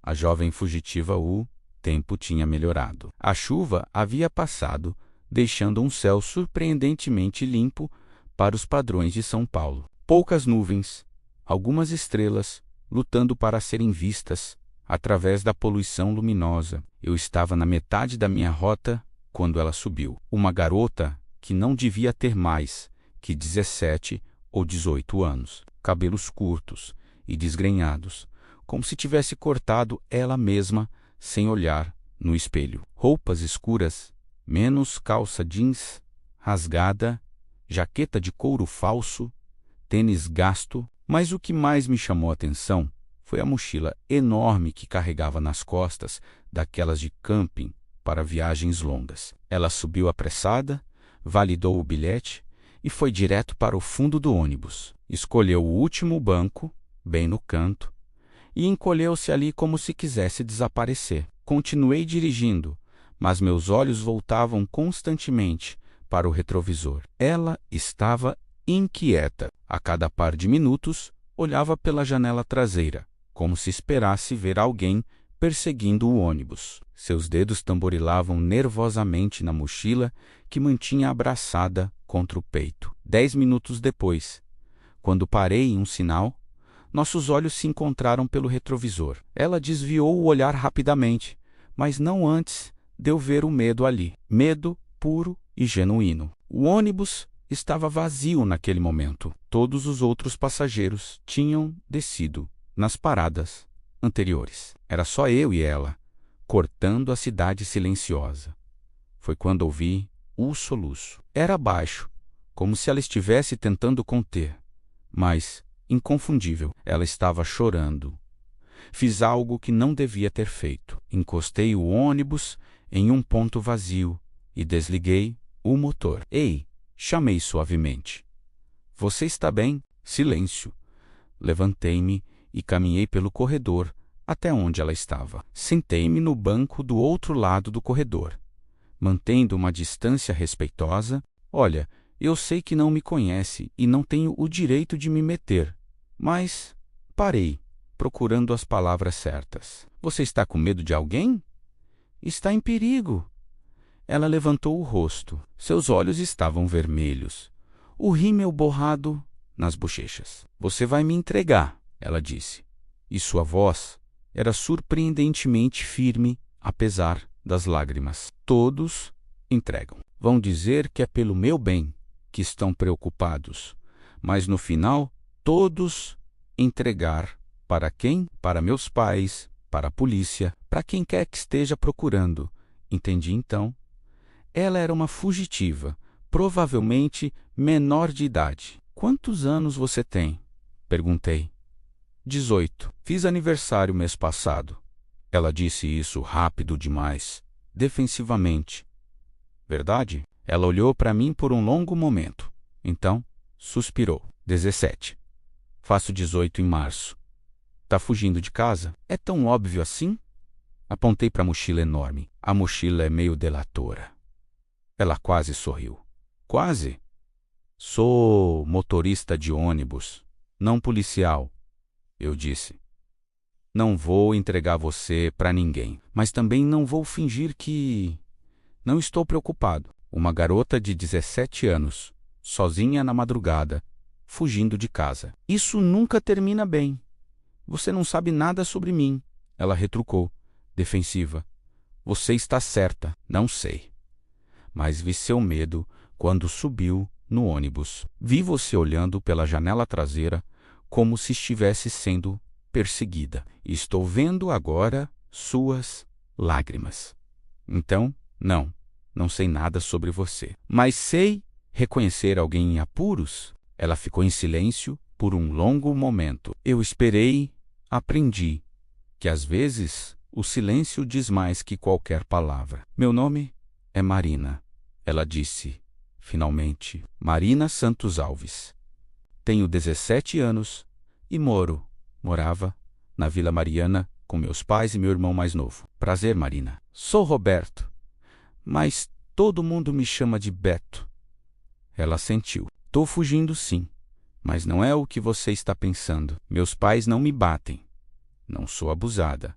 A jovem fugitiva, o tempo tinha melhorado. A chuva havia passado, deixando um céu surpreendentemente limpo para os padrões de São Paulo. Poucas nuvens, algumas estrelas, lutando para serem vistas através da poluição luminosa. Eu estava na metade da minha rota quando ela subiu. Uma garota que não devia ter mais que 17 ou 18 anos. Cabelos curtos e desgrenhados, como se tivesse cortado ela mesma sem olhar no espelho. Roupas escuras, menos calça jeans rasgada, jaqueta de couro falso, tênis gasto, mas o que mais me chamou a atenção foi a mochila enorme que carregava nas costas, daquelas de camping para viagens longas. Ela subiu apressada, validou o bilhete e foi direto para o fundo do ônibus. Escolheu o último banco, bem no canto, e encolheu-se ali como se quisesse desaparecer. Continuei dirigindo, mas meus olhos voltavam constantemente para o retrovisor. Ela estava inquieta. A cada par de minutos, olhava pela janela traseira, como se esperasse ver alguém perseguindo o ônibus. Seus dedos tamborilavam nervosamente na mochila que mantinha abraçada contra o peito. 10 minutos depois, quando parei em um sinal, nossos olhos se encontraram pelo retrovisor. Ela desviou o olhar rapidamente, mas não antes de eu ver o medo ali. Medo puro e genuíno. O ônibus estava vazio naquele momento. Todos os outros passageiros tinham descido nas paradas anteriores. Era só eu e ela, cortando a cidade silenciosa. Foi quando ouvi o soluço. Era baixo, como se ela estivesse tentando conter, mas inconfundível. Ela estava chorando. Fiz algo que não devia ter feito. Encostei o ônibus em um ponto vazio e desliguei o motor. Ei! Chamei suavemente. Você está bem? Silêncio. Levantei-me e caminhei pelo corredor até onde ela estava. Sentei-me no banco do outro lado do corredor, mantendo uma distância respeitosa. Olha, eu sei que não me conhece e não tenho o direito de me meter, mas parei, procurando as palavras certas. Você está com medo de alguém? Está em perigo. Ela levantou o rosto. Seus olhos estavam vermelhos. O rímel borrado nas bochechas. Você vai me entregar, ela disse. E sua voz era surpreendentemente firme, apesar das lágrimas. Todos entregam. Vão dizer que é pelo meu bem que estão preocupados, mas no final, todos entregar. Para quem? Para meus pais, para a polícia, para quem quer que esteja procurando. Entendi então. Ela era uma fugitiva, provavelmente menor de idade. Quantos anos você tem? Perguntei. 18. Fiz aniversário mês passado. Ela disse isso rápido demais, defensivamente. Verdade? Ela olhou para mim por um longo momento. Então, suspirou. 17. Faço 18 em março. Tá fugindo de casa? É tão óbvio assim? Apontei para a mochila enorme. A mochila é meio delatora. Ela quase sorriu. Quase? Sou motorista de ônibus, não policial, eu disse. Não vou entregar você para ninguém, mas também não vou fingir que... Não estou preocupado. Uma garota de 17 anos, sozinha na madrugada, fugindo de casa. Isso nunca termina bem. Você não sabe nada sobre mim, ela retrucou, defensiva. Você está certa, não sei. Mas vi seu medo quando subiu no ônibus. Vi você olhando pela janela traseira como se estivesse sendo perseguida. E estou vendo agora suas lágrimas. Então, não sei nada sobre você. Mas sei reconhecer alguém em apuros? Ela ficou em silêncio por um longo momento. Eu esperei, aprendi que às vezes O silêncio diz mais que qualquer palavra. Meu nome é Marina, ela disse, finalmente. Marina Santos Alves. Tenho 17 anos e morava, na Vila Mariana, com meus pais e meu irmão mais novo. Prazer, Marina. Sou Roberto, mas todo mundo me chama de Beto. Ela assentiu. Tô fugindo, sim, mas não é o que você está pensando. Meus pais não me batem. Não sou abusada.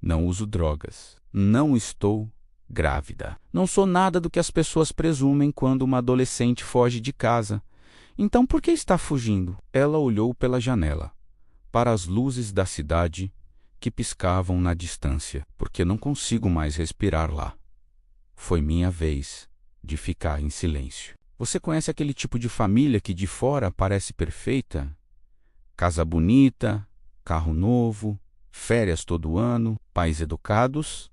Não uso drogas. Não estou grávida. Não sou nada do que as pessoas presumem quando uma adolescente foge de casa. Então por que está fugindo? Ela olhou pela janela, para as luzes da cidade que piscavam na distância, porque não consigo mais respirar lá. Foi minha vez de ficar em silêncio. Você conhece aquele tipo de família que de fora parece perfeita? Casa bonita, carro novo, férias todo ano, pais educados,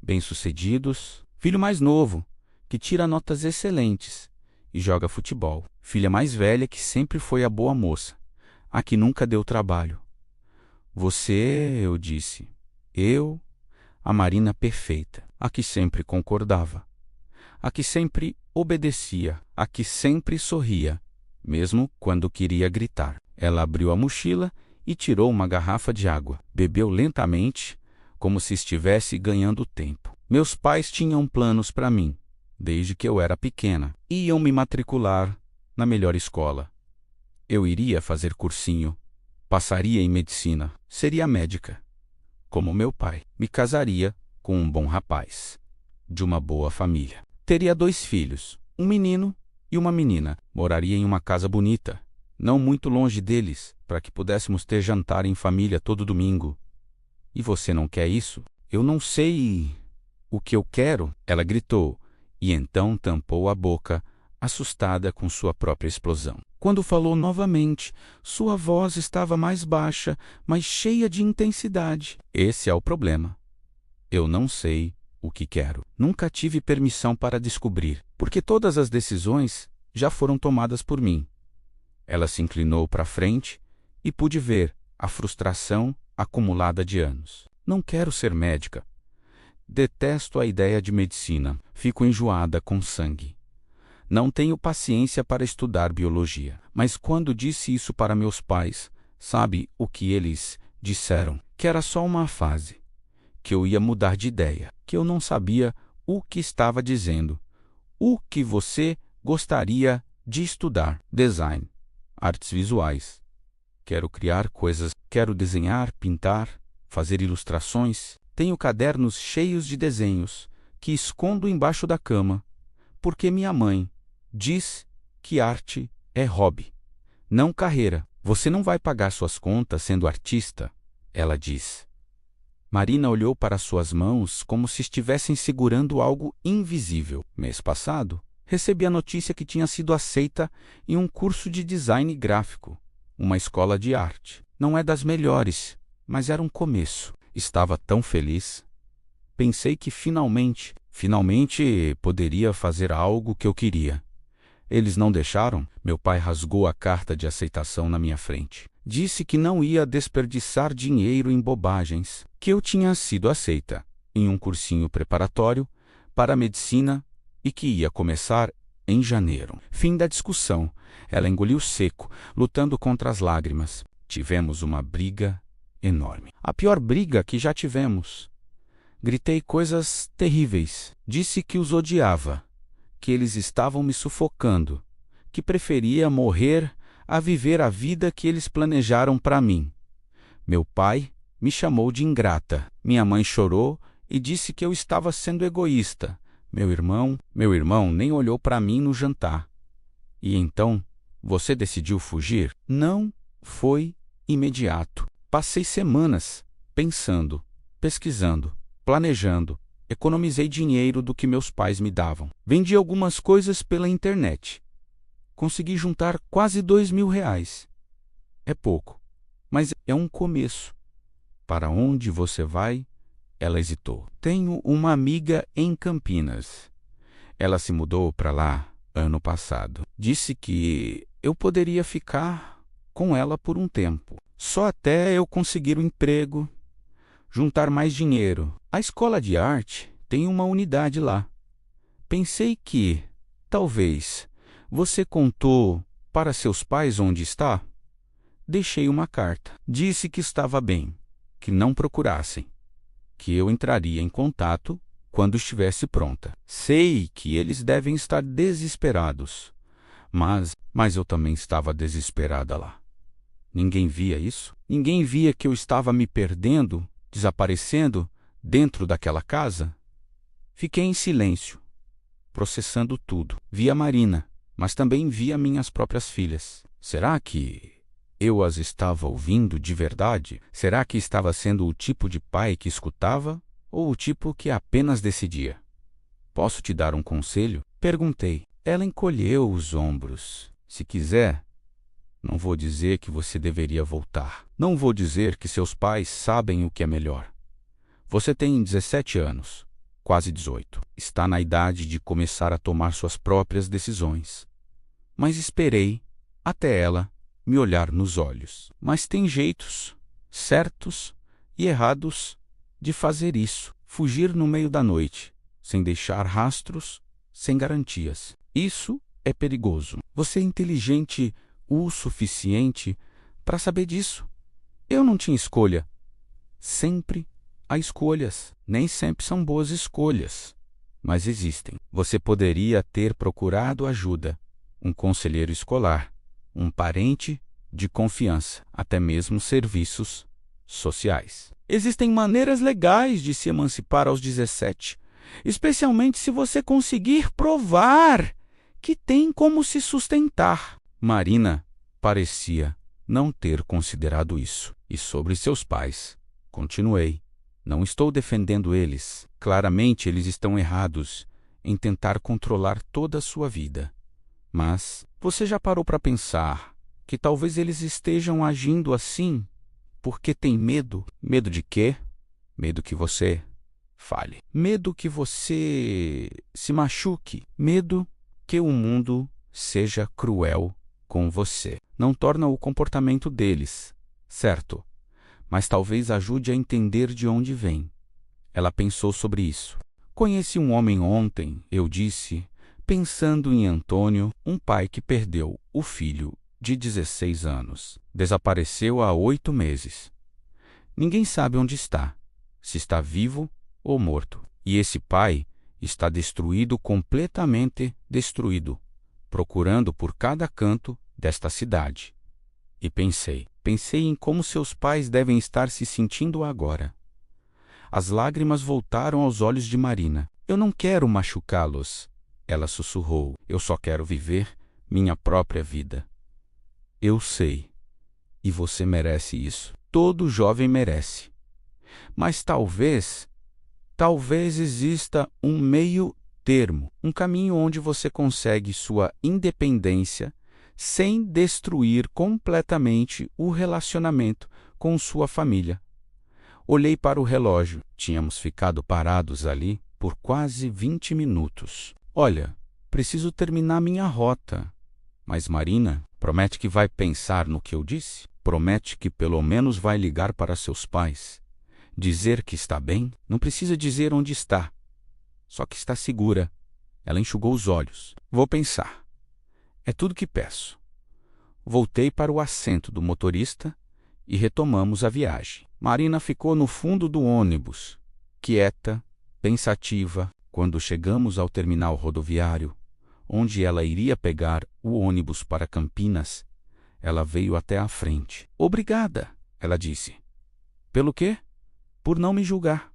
bem-sucedidos, filho mais novo, que tira notas excelentes e joga futebol, filha mais velha que sempre foi a boa moça, a que nunca deu trabalho. Você, eu disse, a Marina perfeita, a que sempre concordava, a que sempre obedecia, a que sempre sorria, mesmo quando queria gritar. Ela abriu a mochila e tirou uma garrafa de água. Bebeu lentamente, como se estivesse ganhando tempo. Meus pais tinham planos para mim, desde que eu era pequena. Iam me matricular na melhor escola. Eu iria fazer cursinho, passaria em medicina, seria médica. Como meu pai, me casaria com um bom rapaz, de uma boa família. Teria 2 filhos, um menino e uma menina. Moraria em uma casa bonita, não muito longe deles, para que pudéssemos ter jantar em família todo domingo. E você não quer isso? Eu não sei o que eu quero, ela gritou, e então tampou a boca, assustada com sua própria explosão. Quando falou novamente, sua voz estava mais baixa, mas cheia de intensidade. Esse é o problema. Eu não sei o que quero. Nunca tive permissão para descobrir, porque todas as decisões já foram tomadas por mim. Ela se inclinou para frente e pude ver a frustração acumulada de anos. Não quero ser médica. Detesto a ideia de medicina. Fico enjoada com sangue. Não tenho paciência para estudar biologia. Mas quando disse isso para meus pais, sabe o que eles disseram? Que era só uma fase, que eu ia mudar de ideia, que eu não sabia o que estava dizendo. O que você gostaria de estudar? Design, artes visuais. Quero criar coisas, quero desenhar, pintar, fazer ilustrações. Tenho cadernos cheios de desenhos que escondo embaixo da cama, porque minha mãe diz que arte é hobby, não carreira. Você não vai pagar suas contas sendo artista, ela diz. Marina olhou para suas mãos como se estivessem segurando algo invisível. Mês passado, recebi a notícia que tinha sido aceita em um curso de design gráfico, uma escola de arte. Não é das melhores, mas era um começo. Estava tão feliz. Pensei que finalmente poderia fazer algo que eu queria. Eles não deixaram. Meu pai rasgou a carta de aceitação na minha frente. Disse que não ia desperdiçar dinheiro em bobagens, que eu tinha sido aceita em um cursinho preparatório para a medicina e que ia começar em janeiro. Fim da discussão. Ela engoliu seco, lutando contra as lágrimas. Tivemos uma briga enorme. A pior briga que já tivemos. Gritei coisas terríveis. Disse que os odiava, que eles estavam me sufocando, que preferia morrer a viver a vida que eles planejaram para mim. Meu pai me chamou de ingrata. Minha mãe chorou e disse que eu estava sendo egoísta. Meu irmão nem olhou para mim no jantar. E então, você decidiu fugir? Não foi imediato. Passei semanas pensando, pesquisando, planejando. Economizei dinheiro do que meus pais me davam. Vendi algumas coisas pela internet. Consegui juntar quase R$ 2.000. É pouco, mas é um começo. Para onde você vai? Ela hesitou. Tenho uma amiga em Campinas. Ela se mudou para lá ano passado. Disse que eu poderia ficar com ela por um tempo. Só até eu conseguir um emprego. juntar mais dinheiro. A escola de arte tem uma unidade lá. Pensei que, talvez, você contou para seus pais onde está? Deixei uma carta. Disse que estava bem, que não procurassem, que eu entraria em contato quando estivesse pronta. Sei que eles devem estar desesperados, mas eu também estava desesperada lá. Ninguém via isso? Ninguém via que eu estava me perdendo, desaparecendo dentro daquela casa? Fiquei em silêncio, processando tudo. Vi a Marina, mas também via minhas próprias filhas. Será que eu as estava ouvindo de verdade? Será que estava sendo o tipo de pai que escutava ou o tipo que apenas decidia? Posso te dar um conselho? Perguntei. Ela encolheu os ombros. Se quiser, não vou dizer que você deveria voltar. Não vou dizer que seus pais sabem o que é melhor. Você tem 17 anos, quase 18. Está na idade de começar a tomar suas próprias decisões. Mas esperei até ela me olhar nos olhos. Mas tem jeitos certos e errados de fazer isso. Fugir no meio da noite, sem deixar rastros, sem garantias. Isso é perigoso. Você é inteligente o suficiente para saber disso. Eu não tinha escolha. Sempre há escolhas. Nem sempre são boas escolhas, mas existem. Você poderia ter procurado ajuda, um conselheiro escolar, um parente de confiança, até mesmo serviços sociais. Existem maneiras legais de se emancipar aos 17, especialmente se você conseguir provar que tem como se sustentar. Marina parecia não ter considerado isso. E sobre seus pais, continuei. Não estou defendendo eles. Claramente eles estão errados em tentar controlar toda a sua vida. Mas você já parou para pensar que talvez eles estejam agindo assim porque têm medo? Medo de quê? Medo que você falhe. Medo que você se machuque. Medo que o mundo seja cruel com você. Não torna o comportamento deles, certo? Mas talvez ajude a entender de onde vem. Ela pensou sobre isso. Conheci um homem ontem, eu disse, pensando em Antônio, um pai que perdeu o filho de 16 anos. Desapareceu há 8 meses. Ninguém sabe onde está, se está vivo ou morto. E esse pai está destruído, completamente destruído, procurando por cada canto desta cidade. E pensei em como seus pais devem estar se sentindo agora. As lágrimas voltaram aos olhos de Marina. Eu não quero machucá-los, ela sussurrou. Eu só quero viver minha própria vida. Eu sei. E você merece isso. Todo jovem merece. Mas talvez exista um meio termo, um caminho onde você consegue sua independência sem destruir completamente o relacionamento com sua família. Olhei para o relógio. Tínhamos ficado parados ali por quase 20 minutos. Olha, preciso terminar minha rota. Mas Marina, promete que vai pensar no que eu disse? Promete que pelo menos vai ligar para seus pais? Dizer que está bem? Não precisa dizer onde está. Só que está segura. Ela enxugou os olhos. Vou pensar. É tudo que peço. Voltei para o assento do motorista e retomamos a viagem. Marina ficou no fundo do ônibus, quieta, pensativa. Quando chegamos ao terminal rodoviário, onde ela iria pegar o ônibus para Campinas, ela veio até a frente. Obrigada, ela disse. Pelo quê? Por não me julgar.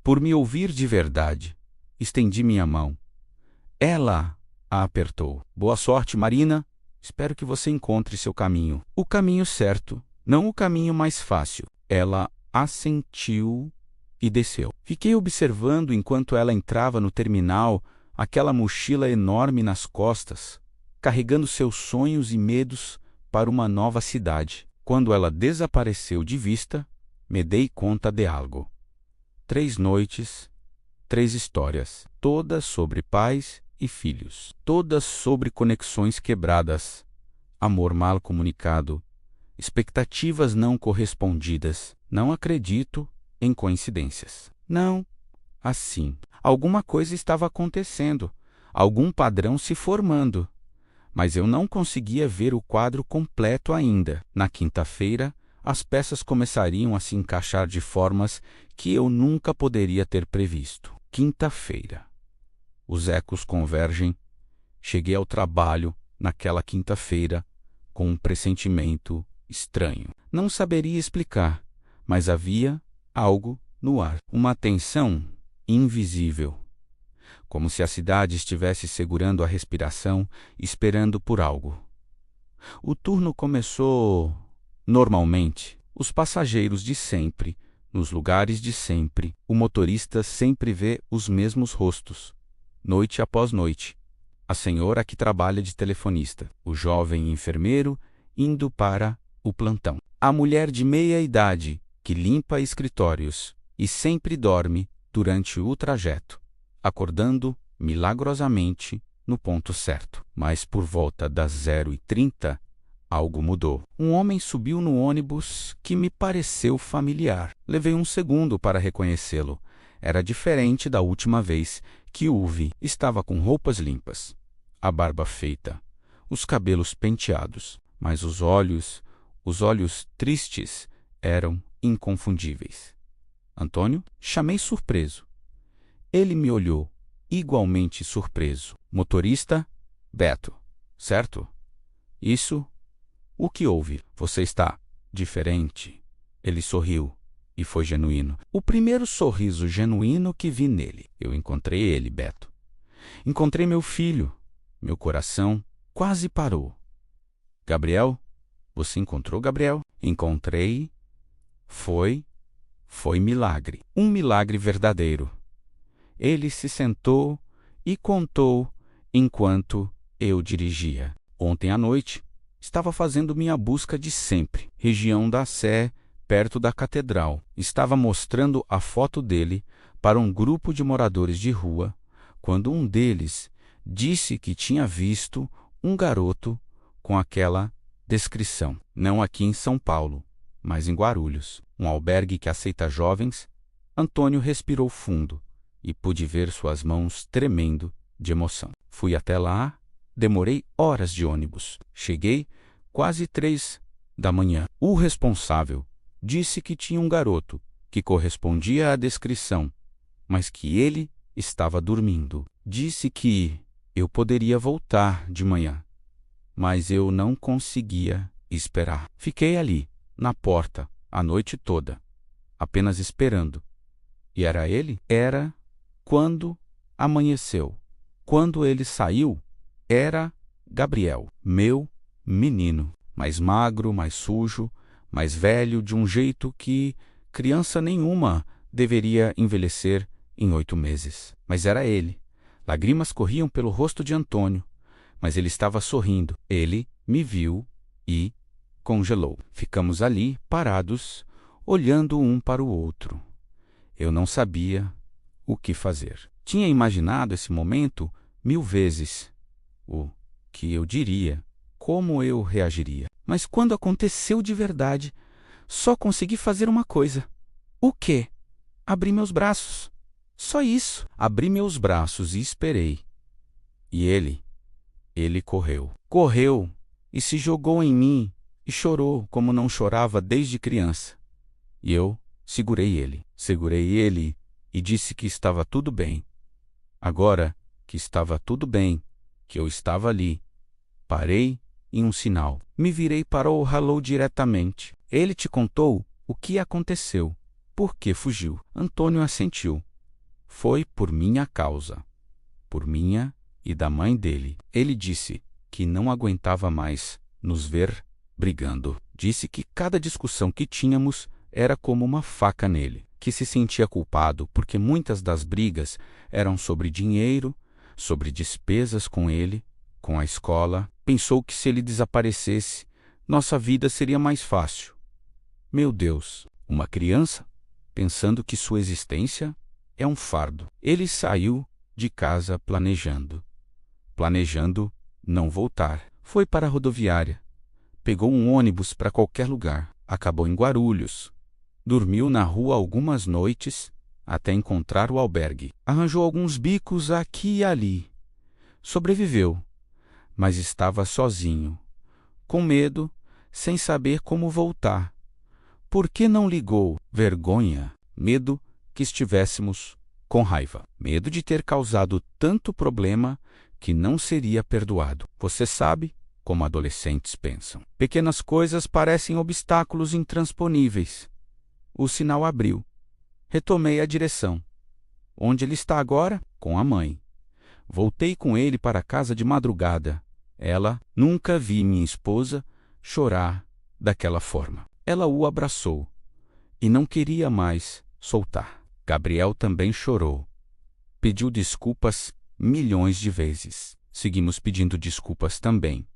Por me ouvir de verdade. Estendi minha mão. Ela a apertou. Boa sorte, Marina. Espero que você encontre seu caminho. O caminho certo, não o caminho mais fácil. Ela assentiu e desceu. Fiquei observando enquanto ela entrava no terminal, aquela mochila enorme nas costas, carregando seus sonhos e medos para uma nova cidade. Quando ela desapareceu de vista, me dei conta de algo. 3 noites, 3 histórias, todas sobre pais e filhos, todas sobre conexões quebradas, amor mal comunicado, expectativas não correspondidas. Não acredito em coincidências. Não, assim. Alguma coisa estava acontecendo, algum padrão se formando. Mas eu não conseguia ver o quadro completo ainda. Na quinta-feira, as peças começariam a se encaixar de formas que eu nunca poderia ter previsto. Quinta-feira. Os ecos convergem. Cheguei ao trabalho naquela quinta-feira com um pressentimento estranho. Não saberia explicar, mas havia algo no ar. Uma tensão invisível. Como se a cidade estivesse segurando a respiração, esperando por algo. O turno começou normalmente. Os passageiros de sempre, nos lugares de sempre. O motorista sempre vê os mesmos rostos, noite após noite. A senhora que trabalha de telefonista. O jovem enfermeiro indo para o plantão. A mulher de meia idade que limpa escritórios e sempre dorme durante o trajeto, acordando milagrosamente no ponto certo. Mas por volta das 0h30, algo mudou. Um homem subiu no ônibus que me pareceu familiar. Levei um segundo para reconhecê-lo. Era diferente da última vez que o vi. Estava com roupas limpas, a barba feita, os cabelos penteados, mas os olhos tristes, eram inconfundíveis. Antônio? Chamei surpreso. Ele me olhou, igualmente surpreso. Motorista? Beto, certo? Isso? O que houve? Você está diferente. Ele sorriu e foi genuíno. O primeiro sorriso genuíno que vi nele. Eu encontrei ele, Beto. Encontrei meu filho. Meu coração quase parou. Gabriel? Você encontrou Gabriel? Encontrei. Foi milagre. Um milagre verdadeiro. Ele se sentou e contou enquanto eu dirigia. Ontem à noite, estava fazendo minha busca de sempre. Região da Sé, perto da catedral. Estava mostrando a foto dele para um grupo de moradores de rua, quando um deles disse que tinha visto um garoto com aquela descrição. Não aqui em São Paulo, mas em Guarulhos, um albergue que aceita jovens. Antônio respirou fundo e pude ver suas mãos tremendo de emoção. Fui até lá, demorei horas de ônibus. Cheguei quase 3h. O responsável disse que tinha um garoto que correspondia à descrição, mas que ele estava dormindo. Disse que eu poderia voltar de manhã, mas eu não conseguia esperar. Fiquei ali, na porta, a noite toda, apenas esperando. E era ele? Era. Quando amanheceu, quando ele saiu, era Gabriel, meu menino, mais magro, mais sujo, mais velho, de um jeito que criança nenhuma deveria envelhecer em 8 meses. Mas era ele. Lágrimas corriam pelo rosto de Antônio, mas ele estava sorrindo. Ele me viu e congelou. Ficamos ali, parados, olhando um para o outro. Eu não sabia o que fazer. Tinha imaginado esse momento 1000 vezes. O que eu diria, como eu reagiria. Mas quando aconteceu de verdade, só consegui fazer uma coisa. O quê? Abri meus braços. Só isso. Abri meus braços e esperei. E ele correu. Correu e se jogou em mim e chorou como não chorava desde criança. E eu segurei ele e disse que estava tudo bem. Agora que estava tudo bem, que eu estava ali, parei em um sinal. Me virei para o Hallow diretamente. Ele te contou o que aconteceu, por que fugiu. Antônio assentiu. Foi por minha causa, por minha e da mãe dele. Ele disse que não aguentava mais nos ver brigando. Disse que cada discussão que tínhamos era como uma faca nele, que se sentia culpado porque muitas das brigas eram sobre dinheiro, sobre despesas com ele, com a escola. Pensou que se ele desaparecesse, nossa vida seria mais fácil. Meu Deus, uma criança pensando que sua existência é um fardo. Ele saiu de casa planejando não voltar. Foi para a rodoviária, pegou um ônibus para qualquer lugar, acabou em Guarulhos. Dormiu na rua algumas noites até encontrar o albergue. Arranjou alguns bicos aqui e ali. Sobreviveu, mas estava sozinho, com medo, sem saber como voltar. Por que não ligou? Vergonha, medo que estivéssemos com raiva. Medo de ter causado tanto problema que não seria perdoado. Você sabe como adolescentes pensam. Pequenas coisas parecem obstáculos intransponíveis. O sinal abriu. Retomei a direção. Onde ele está agora? Com a mãe. Voltei com ele para casa de madrugada. Nunca vi minha esposa chorar daquela forma. Ela o abraçou e não queria mais soltar. Gabriel também chorou. Pediu desculpas milhões de vezes. Seguimos pedindo desculpas também.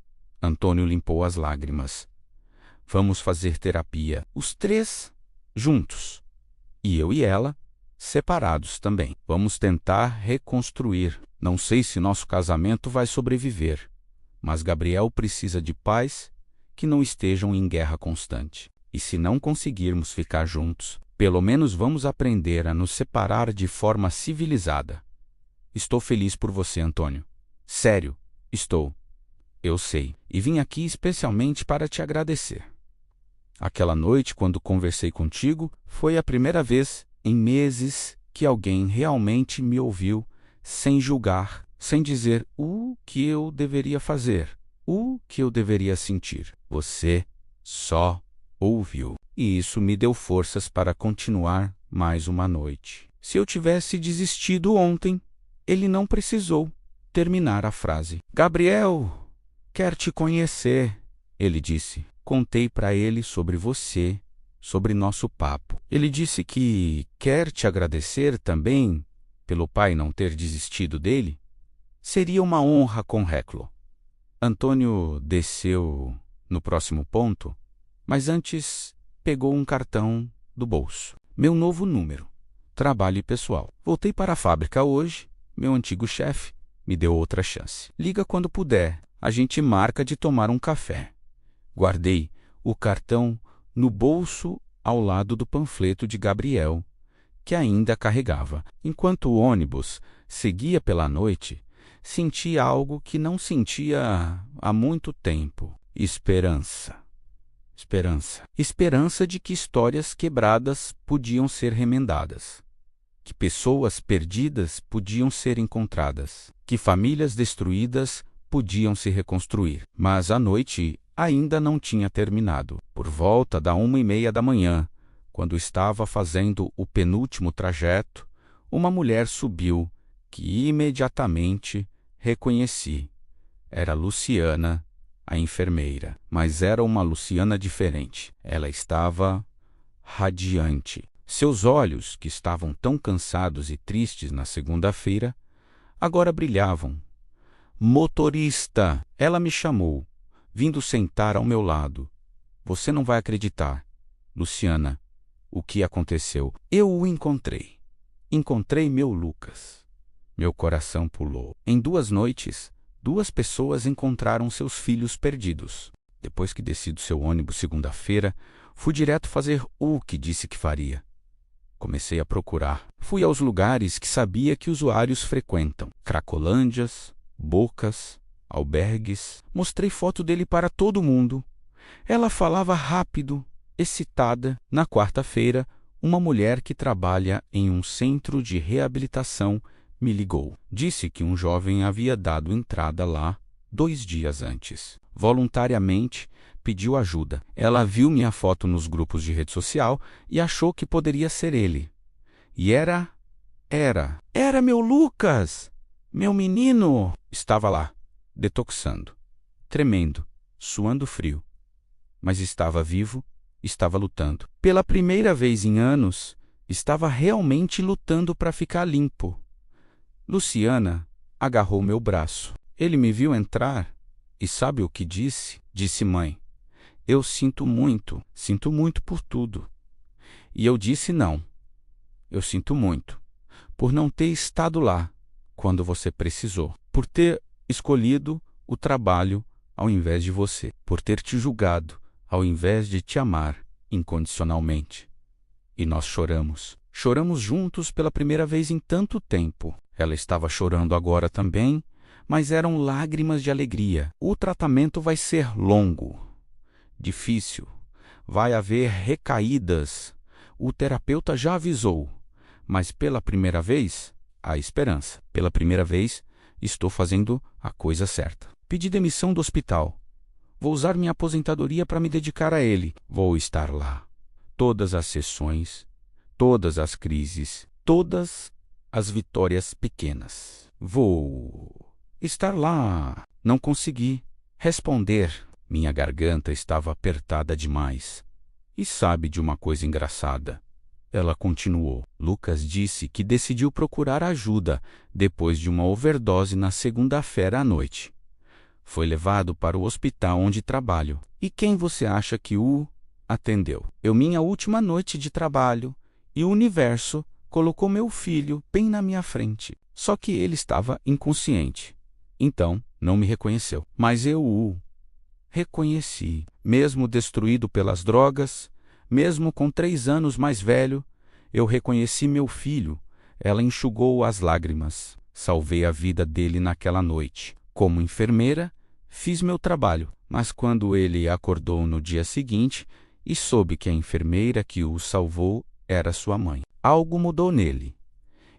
Antônio limpou as lágrimas. Vamos fazer terapia, os três juntos. E eu e ela, separados também. Vamos tentar reconstruir. Não sei se nosso casamento vai sobreviver, mas Gabriel precisa de pais que não estejam em guerra constante. E se não conseguirmos ficar juntos, pelo menos vamos aprender a nos separar de forma civilizada. Estou feliz por você, Antônio. Sério, estou. Eu sei. E vim aqui especialmente para te agradecer. Aquela noite, quando conversei contigo, foi a primeira vez em meses que alguém realmente me ouviu sem julgar, sem dizer o que eu deveria fazer, o que eu deveria sentir. Você só ouviu. E isso me deu forças para continuar mais uma noite. Se eu tivesse desistido ontem, ele não precisou terminar a frase. Gabriel quer te conhecer, ele disse. Contei para ele sobre você, sobre nosso papo. Ele disse que quer te agradecer também pelo pai não ter desistido dele. Seria uma honra com Reclo. Antônio desceu no próximo ponto, mas antes pegou um cartão do bolso. Meu novo número. Trabalho pessoal. Voltei para a fábrica hoje. Meu antigo chefe me deu outra chance. Liga quando puder. A gente marca de tomar um café. Guardei o cartão no bolso ao lado do panfleto de Gabriel, que ainda carregava. Enquanto o ônibus seguia pela noite, senti algo que não sentia há muito tempo. Esperança. Esperança de que histórias quebradas podiam ser remendadas, que pessoas perdidas podiam ser encontradas, que famílias destruídas podiam se reconstruir. Mas a noite ainda não tinha terminado. Por volta da 1:30 da manhã, quando estava fazendo o penúltimo trajeto, uma mulher subiu que imediatamente reconheci. Era Luciana, a enfermeira, mas era uma Luciana diferente. Ela estava radiante. Seus olhos, que estavam tão cansados e tristes na segunda-feira, agora brilhavam. Motorista! Ela me chamou, vindo sentar ao meu lado. Você não vai acreditar, Luciana, o que aconteceu. Eu o encontrei. Encontrei meu Lucas. Meu coração pulou. Em 2 noites, 2 pessoas encontraram seus filhos perdidos. Depois que desci do seu ônibus segunda-feira, fui direto fazer o que disse que faria. Comecei a procurar. Fui aos lugares que sabia que usuários frequentam. Cracolândias, bocas, albergues. Mostrei foto dele para todo mundo. Ela falava rápido, excitada. Na quarta-feira, uma mulher que trabalha em um centro de reabilitação me ligou. Disse que um jovem havia dado entrada lá 2 dias antes. Voluntariamente, pediu ajuda. Ela viu minha foto nos grupos de rede social e achou que poderia ser ele. E era meu Lucas! Meu menino! Estava lá, detoxando, tremendo, suando frio. Mas estava vivo, estava lutando. Pela primeira vez em anos, estava realmente lutando para ficar limpo. Luciana agarrou meu braço. Ele me viu entrar e sabe o que disse? Disse: mãe, eu sinto muito por tudo. E eu disse: não, eu sinto muito por não ter estado lá quando você precisou, por ter escolhido o trabalho ao invés de você, por ter te julgado ao invés de te amar incondicionalmente. e nós choramos. Choramos juntos pela primeira vez em tanto tempo. Ela estava chorando agora também, mas eram lágrimas de alegria. O tratamento vai ser longo, difícil. Vai haver recaídas. O terapeuta já avisou. Mas pela primeira vez, há esperança. Pela primeira vez, estou fazendo a coisa certa. Pedi demissão do hospital. Vou usar minha aposentadoria para me dedicar a ele. Vou estar lá. Todas as sessões, todas as crises, todas as vitórias pequenas. Vou estar lá. Não consegui responder. Minha garganta estava apertada demais. E sabe de uma coisa engraçada? Ela continuou. Lucas disse que decidiu procurar ajuda depois de uma overdose na segunda-feira à noite. Foi levado para o hospital onde trabalho. E quem você acha que o atendeu? Minha última noite de trabalho, e o universo colocou meu filho bem na minha frente. Só que ele estava inconsciente. Então, não me reconheceu. Mas eu o reconheci. Mesmo destruído pelas drogas, mesmo com 3 anos mais velho, eu reconheci meu filho. Ela enxugou as lágrimas. Salvei a vida dele naquela noite. Como enfermeira, fiz meu trabalho. Mas quando ele acordou no dia seguinte e soube que a enfermeira que o salvou era sua mãe, algo mudou nele.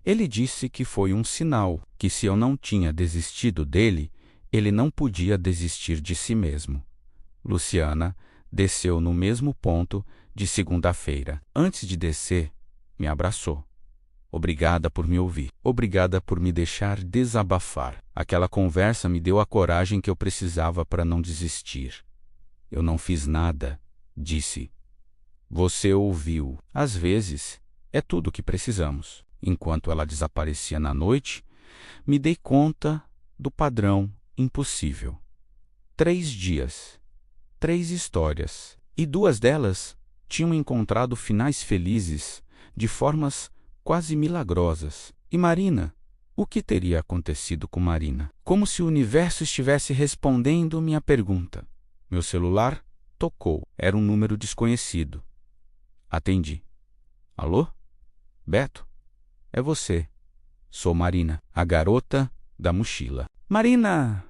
Ele disse que foi um sinal, que se eu não tinha desistido dele, ele não podia desistir de si mesmo. Luciana desceu no mesmo ponto de segunda-feira. Antes de descer, me abraçou. Obrigada por me ouvir. Obrigada por me deixar desabafar. Aquela conversa me deu a coragem que eu precisava para não desistir. Eu não fiz nada, disse. Você ouviu. Às vezes, é tudo o que precisamos. Enquanto ela desaparecia na noite, me dei conta do padrão impossível. 3 dias, 3 histórias, e 2 delas tinham encontrado finais felizes de formas quase milagrosas. E Marina? O que teria acontecido com Marina? Como se o universo estivesse respondendo minha pergunta. Meu celular tocou. Era um número desconhecido. Atendi. Alô? Beto? É você. Sou Marina, a garota da mochila. Marina!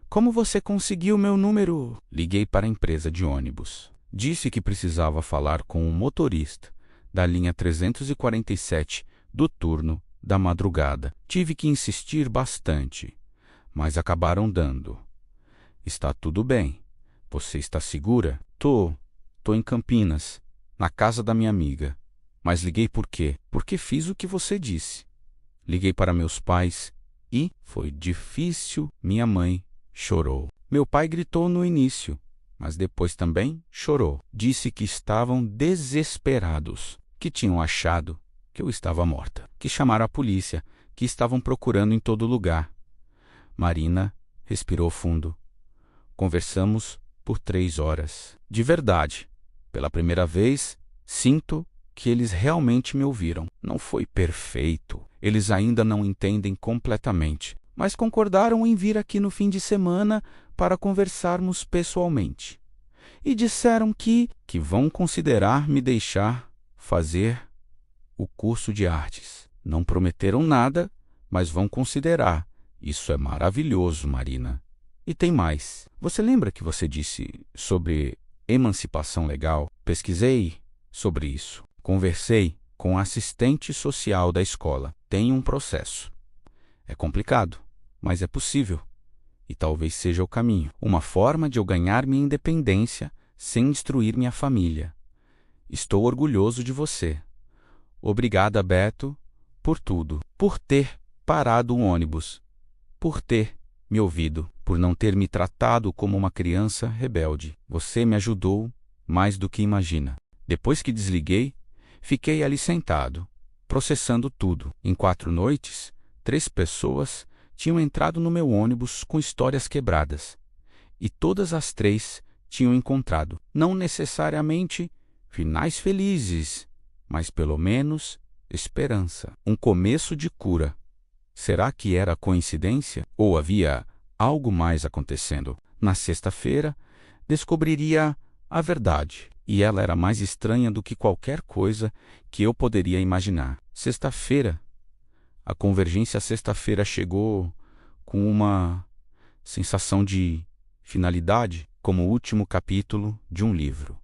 Como você conseguiu meu número? Liguei para a empresa de ônibus. Disse que precisava falar com um motorista da linha 347 do turno da madrugada. Tive que insistir bastante, mas acabaram dando. Está tudo bem. Você está segura? Tô em Campinas, na casa da minha amiga. Mas liguei por quê? Porque fiz o que você disse. Liguei para meus pais e foi difícil. Minha mãe chorou. Meu pai gritou no início, mas depois também chorou. Disse que estavam desesperados, que tinham achado que eu estava morta, que chamaram a polícia, que estavam procurando em todo lugar. Marina respirou fundo. Conversamos por 3 horas. De verdade, pela primeira vez, sinto que eles realmente me ouviram. Não foi perfeito. Eles ainda não entendem completamente, mas concordaram em vir aqui no fim de semana para conversarmos pessoalmente. E disseram que vão considerar me deixar fazer o curso de artes. Não prometeram nada, mas vão considerar. Isso é maravilhoso, Marina. E tem mais. Você lembra que você disse sobre emancipação legal? Pesquisei sobre isso. Conversei com a assistente social da escola. Tem um processo. É complicado, mas é possível. E talvez seja o caminho. Uma forma de eu ganhar minha independência sem destruir minha família. Estou orgulhoso de você. Obrigada, Beto, por tudo. Por ter parado o ônibus. Por ter me ouvido. Por não ter me tratado como uma criança rebelde. Você me ajudou mais do que imagina. Depois que desliguei, fiquei ali sentado, processando tudo. Em 4 noites, 3 pessoas tinham entrado no meu ônibus com histórias quebradas. E todas as 3 tinham encontrado, não necessariamente finais felizes, mas pelo menos esperança. Um começo de cura. Será que era coincidência? Ou havia algo mais acontecendo? Na sexta-feira, descobriria a verdade. e ela era mais estranha do que qualquer coisa que eu poderia imaginar. Sexta-feira. A convergência sexta-feira chegou com uma sensação de finalidade, como o último capítulo de um livro,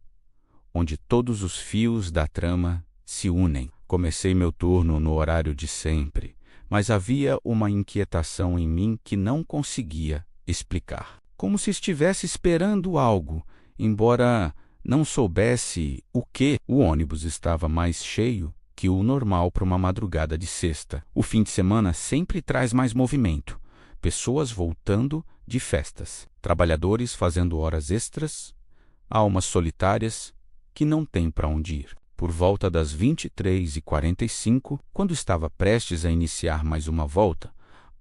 onde todos os fios da trama se unem. Comecei meu turno no horário de sempre, mas havia uma inquietação em mim que não conseguia explicar. Como se estivesse esperando algo, embora não soubesse o que. O ônibus estava mais cheio que o normal para uma madrugada de sexta. O fim de semana sempre traz mais movimento. Pessoas voltando de festas, trabalhadores fazendo horas extras, almas solitárias que não têm para onde ir. Por volta das 23h45, quando estava prestes a iniciar mais uma volta,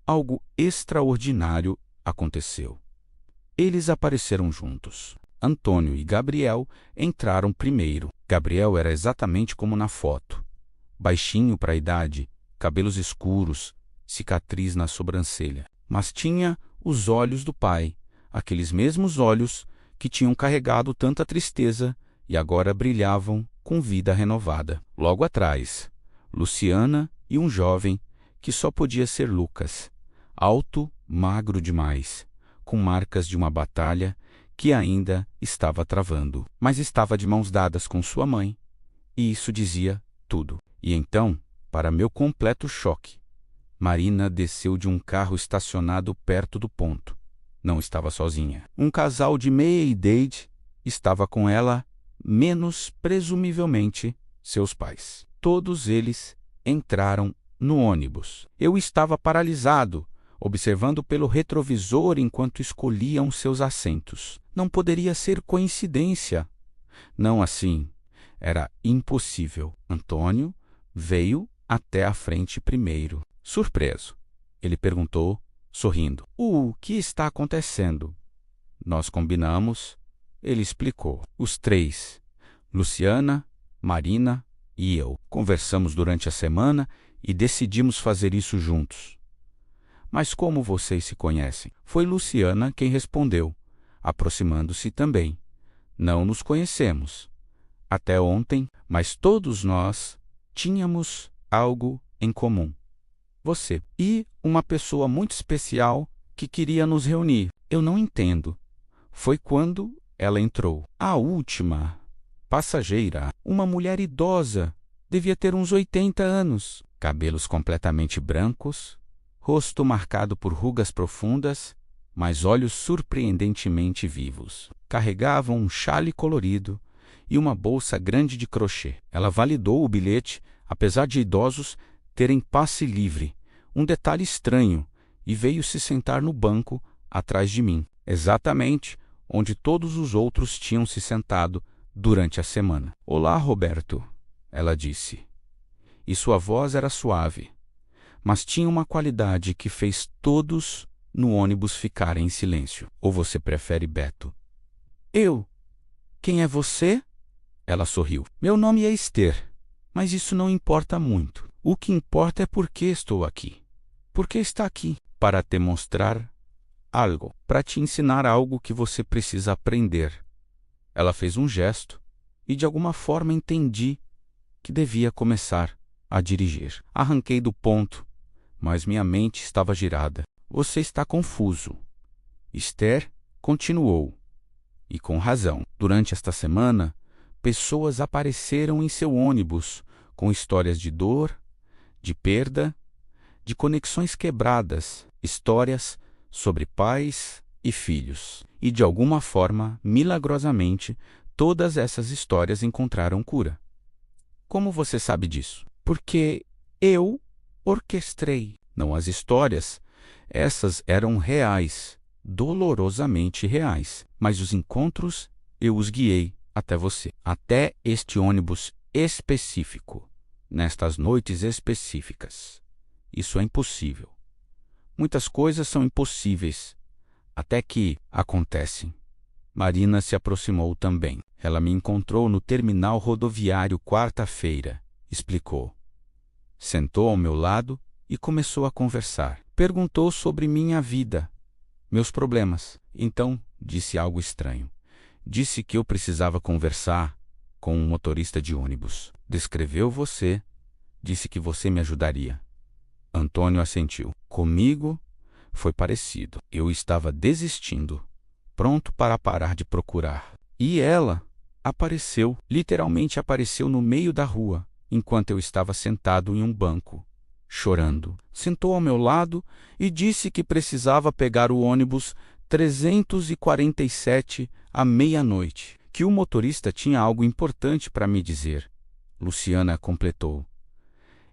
algo extraordinário aconteceu. Eles apareceram juntos. Antônio e Gabriel entraram primeiro. Gabriel era exatamente como na foto. Baixinho para a idade, cabelos escuros, cicatriz na sobrancelha. Mas tinha os olhos do pai, aqueles mesmos olhos que tinham carregado tanta tristeza e agora brilhavam com vida renovada. Logo atrás, Luciana e um jovem que só podia ser Lucas, alto, magro demais, com marcas de uma batalha que ainda estava travando, mas estava de mãos dadas com sua mãe, e isso dizia tudo. E então, para meu completo choque, Marina desceu de um carro estacionado perto do ponto. Não estava sozinha. Um casal de meia idade estava com ela, menos presumivelmente seus pais. Todos eles entraram no ônibus. Eu estava paralisado, observando pelo retrovisor enquanto escolhiam seus assentos. Não poderia ser coincidência. Não assim. Era impossível. Antônio veio até a frente primeiro. Surpreso, ele perguntou, sorrindo: "O que está acontecendo?" Nós combinamos. Ele explicou. Os três, Luciana, Marina e eu, conversamos durante a semana e decidimos fazer isso juntos. Mas como vocês se conhecem? Foi Luciana quem respondeu, aproximando-se também. Não nos conhecemos até ontem, mas todos nós tínhamos algo em comum. Você e uma pessoa muito especial que queria nos reunir. Eu não entendo. Foi quando ela entrou. A última passageira, uma mulher idosa, devia ter uns 80 anos, cabelos completamente brancos, rosto marcado por rugas profundas, mas olhos surpreendentemente vivos. Carregava um chale colorido e uma bolsa grande de crochê. Ela validou o bilhete, apesar de idosos terem passe livre, um detalhe estranho, e veio se sentar no banco atrás de mim, exatamente onde todos os outros tinham se sentado durante a semana. "Olá, Roberto", ela disse. E sua voz era suave, mas tinha uma qualidade que fez todos no ônibus ficarem em silêncio. "Ou você prefere Beto?" "Eu? Quem é você?" Ela sorriu. "Meu nome é Esther, mas isso não importa muito. O que importa é por que estou aqui. Por que está aqui? Para te mostrar algo, para te ensinar algo que você precisa aprender." Ela fez um gesto e de alguma forma entendi que devia começar a dirigir. Arranquei do ponto, mas minha mente estava girada. "Você está confuso." Esther continuou, e com razão. Durante esta semana, pessoas apareceram em seu ônibus com histórias de dor, de perda, de conexões quebradas, histórias sobre pais e filhos. E de alguma forma, milagrosamente, todas essas histórias encontraram cura. Como você sabe disso? Porque eu orquestrei. Não as histórias. Essas eram reais, dolorosamente reais. Mas os encontros, eu os guiei até você. Até este ônibus específico. Nestas noites específicas. Isso é impossível. Muitas coisas são impossíveis, até que acontecem. Marina se aproximou também. Ela me encontrou no terminal rodoviário quarta-feira, explicou. Sentou ao meu lado e começou a conversar. Perguntou sobre minha vida, meus problemas. Então, disse algo estranho. Disse que eu precisava conversar com um motorista de ônibus. Descreveu você, disse que você me ajudaria. Antônio assentiu. Comigo foi parecido. Eu estava desistindo, pronto para parar de procurar. E ela apareceu, literalmente apareceu no meio da rua, enquanto eu estava sentado em um banco, chorando. Sentou ao meu lado e disse que precisava pegar o ônibus 347 à meia-noite, que o motorista tinha algo importante para me dizer. Luciana completou.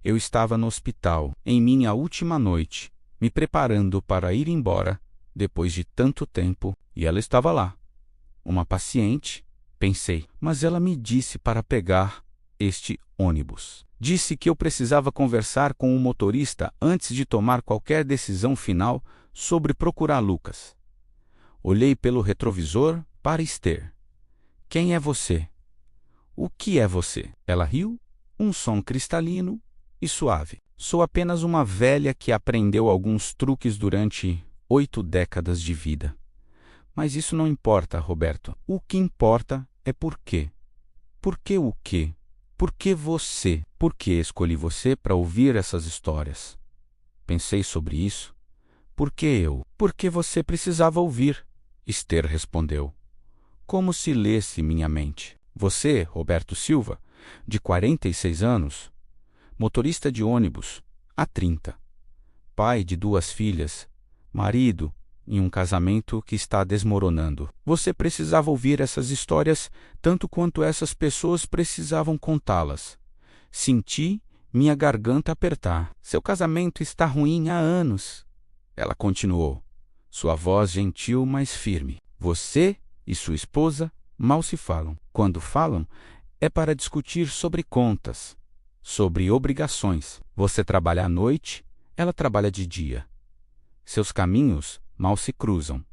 Eu estava no hospital, em minha última noite, me preparando para ir embora, depois de tanto tempo, e ela estava lá. Uma paciente, pensei, mas ela me disse para pegar este ônibus. Disse que eu precisava conversar com o motorista antes de tomar qualquer decisão final sobre procurar Lucas. Olhei pelo retrovisor para Esther. Quem é você? O que é você? Ela riu, um som cristalino e suave. Sou apenas uma velha que aprendeu alguns truques durante 8 décadas de vida. Mas isso não importa, Roberto. O que importa é por quê. Por que o quê? Por que você? Por que escolhi você para ouvir essas histórias? Pensei sobre isso. Por que eu? Porque você precisava ouvir, Esther respondeu, como se lesse minha mente. Você, Roberto Silva, de 46 anos, motorista de ônibus há 30, pai de 2 filhas, marido em um casamento que está desmoronando. Você precisava ouvir essas histórias tanto quanto essas pessoas precisavam contá-las. Senti minha garganta apertar. Seu casamento está ruim há anos, ela continuou, sua voz gentil, mas firme. Você e sua esposa mal se falam. Quando falam, é para discutir sobre contas, sobre obrigações. Você trabalha à noite, ela trabalha de dia. Seus caminhos mal se cruzam.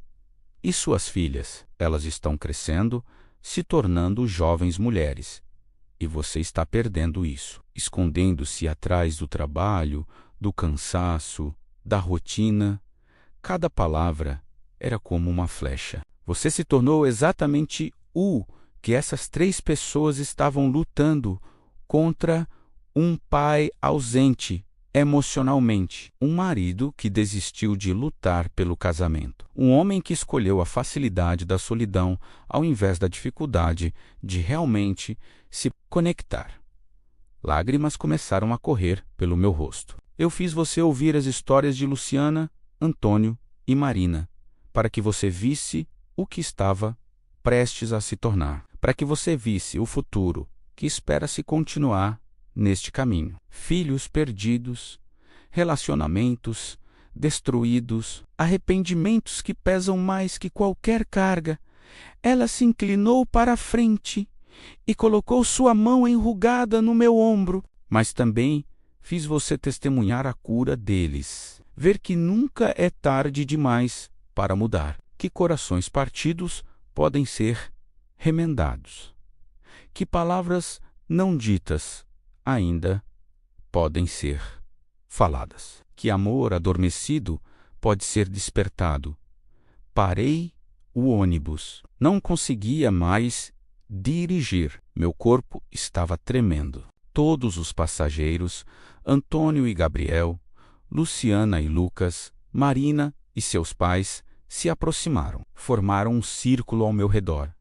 E suas filhas? Elas estão crescendo, se tornando jovens mulheres. E você está perdendo isso, escondendo-se atrás do trabalho, do cansaço, da rotina. Cada palavra era como uma flecha. Você se tornou exatamente o que essas 3 pessoas estavam lutando contra: um pai ausente emocionalmente, um marido que desistiu de lutar pelo casamento, um homem que escolheu a facilidade da solidão ao invés da dificuldade de realmente se conectar. Lágrimas começaram a correr pelo meu rosto. Eu fiz você ouvir as histórias de Luciana, Antônio e Marina, para que você visse o que estava prestes a se tornar, para que você visse o futuro que espera se continuar neste caminho. Filhos perdidos, relacionamentos destruídos, arrependimentos que pesam mais que qualquer carga. Ela se inclinou para a frente e colocou sua mão enrugada no meu ombro, mas também fiz você testemunhar a cura deles. Ver que nunca é tarde demais para mudar, que corações partidos podem ser remendados, que palavras não ditas ainda podem ser faladas, que amor adormecido pode ser despertado. Parei o ônibus. Não conseguia mais dirigir. Meu corpo estava tremendo. Todos os passageiros, Antônio e Gabriel, Luciana e Lucas, Marina e seus pais, se aproximaram. Formaram um círculo ao meu redor.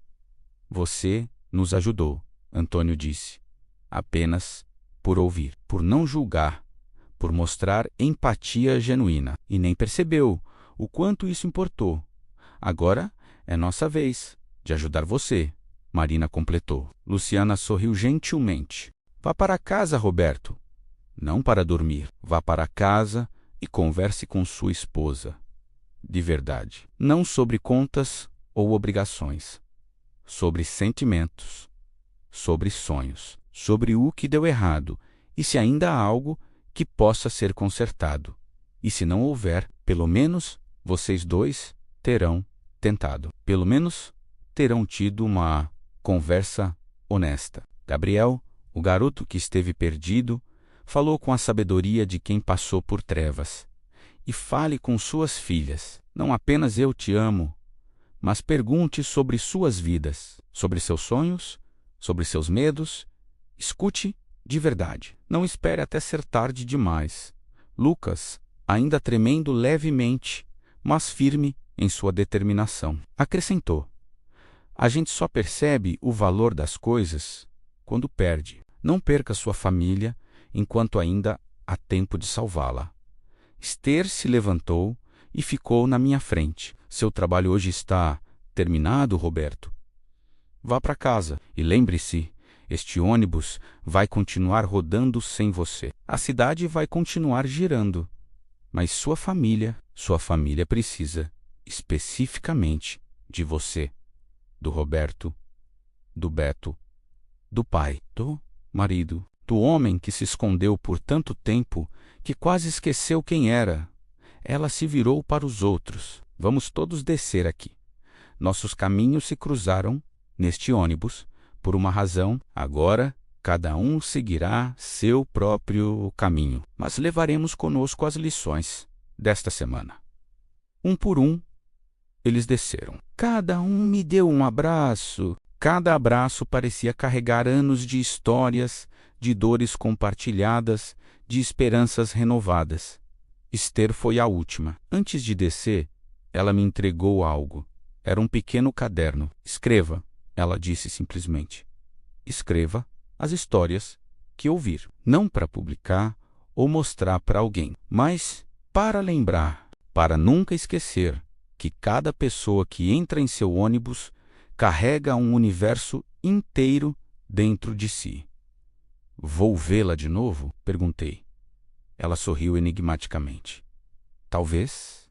Você nos ajudou, Antônio disse, apenas por ouvir, por não julgar, por mostrar empatia genuína. E nem percebeu o quanto isso importou. Agora é nossa vez de ajudar você, Marina completou. Luciana sorriu gentilmente. Vá para casa, Roberto. Não para dormir. Vá para casa e converse com sua esposa. De verdade. Não sobre contas ou obrigações. Sobre sentimentos. Sobre sonhos. Sobre o que deu errado e se ainda há algo que possa ser consertado. E se não houver, pelo menos vocês 2 terão tentado. Pelo menos terão tido uma conversa honesta. Gabriel, o garoto que esteve perdido, falou com a sabedoria de quem passou por trevas. E fale com suas filhas. Não apenas eu te amo, mas pergunte sobre suas vidas, sobre seus sonhos, sobre seus medos. Escute de verdade. Não espere até ser tarde demais. Lucas, ainda tremendo levemente, mas firme em sua determinação, acrescentou: a gente só percebe o valor das coisas quando perde. Não perca sua família enquanto ainda há tempo de salvá-la. Esther se levantou e ficou na minha frente. Seu trabalho hoje está terminado, Roberto. Vá para casa e lembre-se, este ônibus vai continuar rodando sem você. A cidade vai continuar girando, mas sua família precisa especificamente de você, do Roberto, do Beto, do pai, do marido, do homem que se escondeu por tanto tempo que quase esqueceu quem era. Ela se virou para os outros. Vamos todos descer aqui. Nossos caminhos se cruzaram neste ônibus por uma razão. Agora, cada um seguirá seu próprio caminho, mas levaremos conosco as lições desta semana. Um por um, eles desceram. Cada um me deu um abraço. Cada abraço parecia carregar anos de histórias, de dores compartilhadas, de esperanças renovadas. Esther foi a última. Antes de descer, ela me entregou algo. Era um pequeno caderno. Escreva, ela disse simplesmente. Escreva as histórias que ouvir. Não para publicar ou mostrar para alguém, mas para lembrar, para nunca esquecer que cada pessoa que entra em seu ônibus carrega um universo inteiro dentro de si. Vou vê-la de novo? Perguntei. Ela sorriu enigmaticamente. Talvez,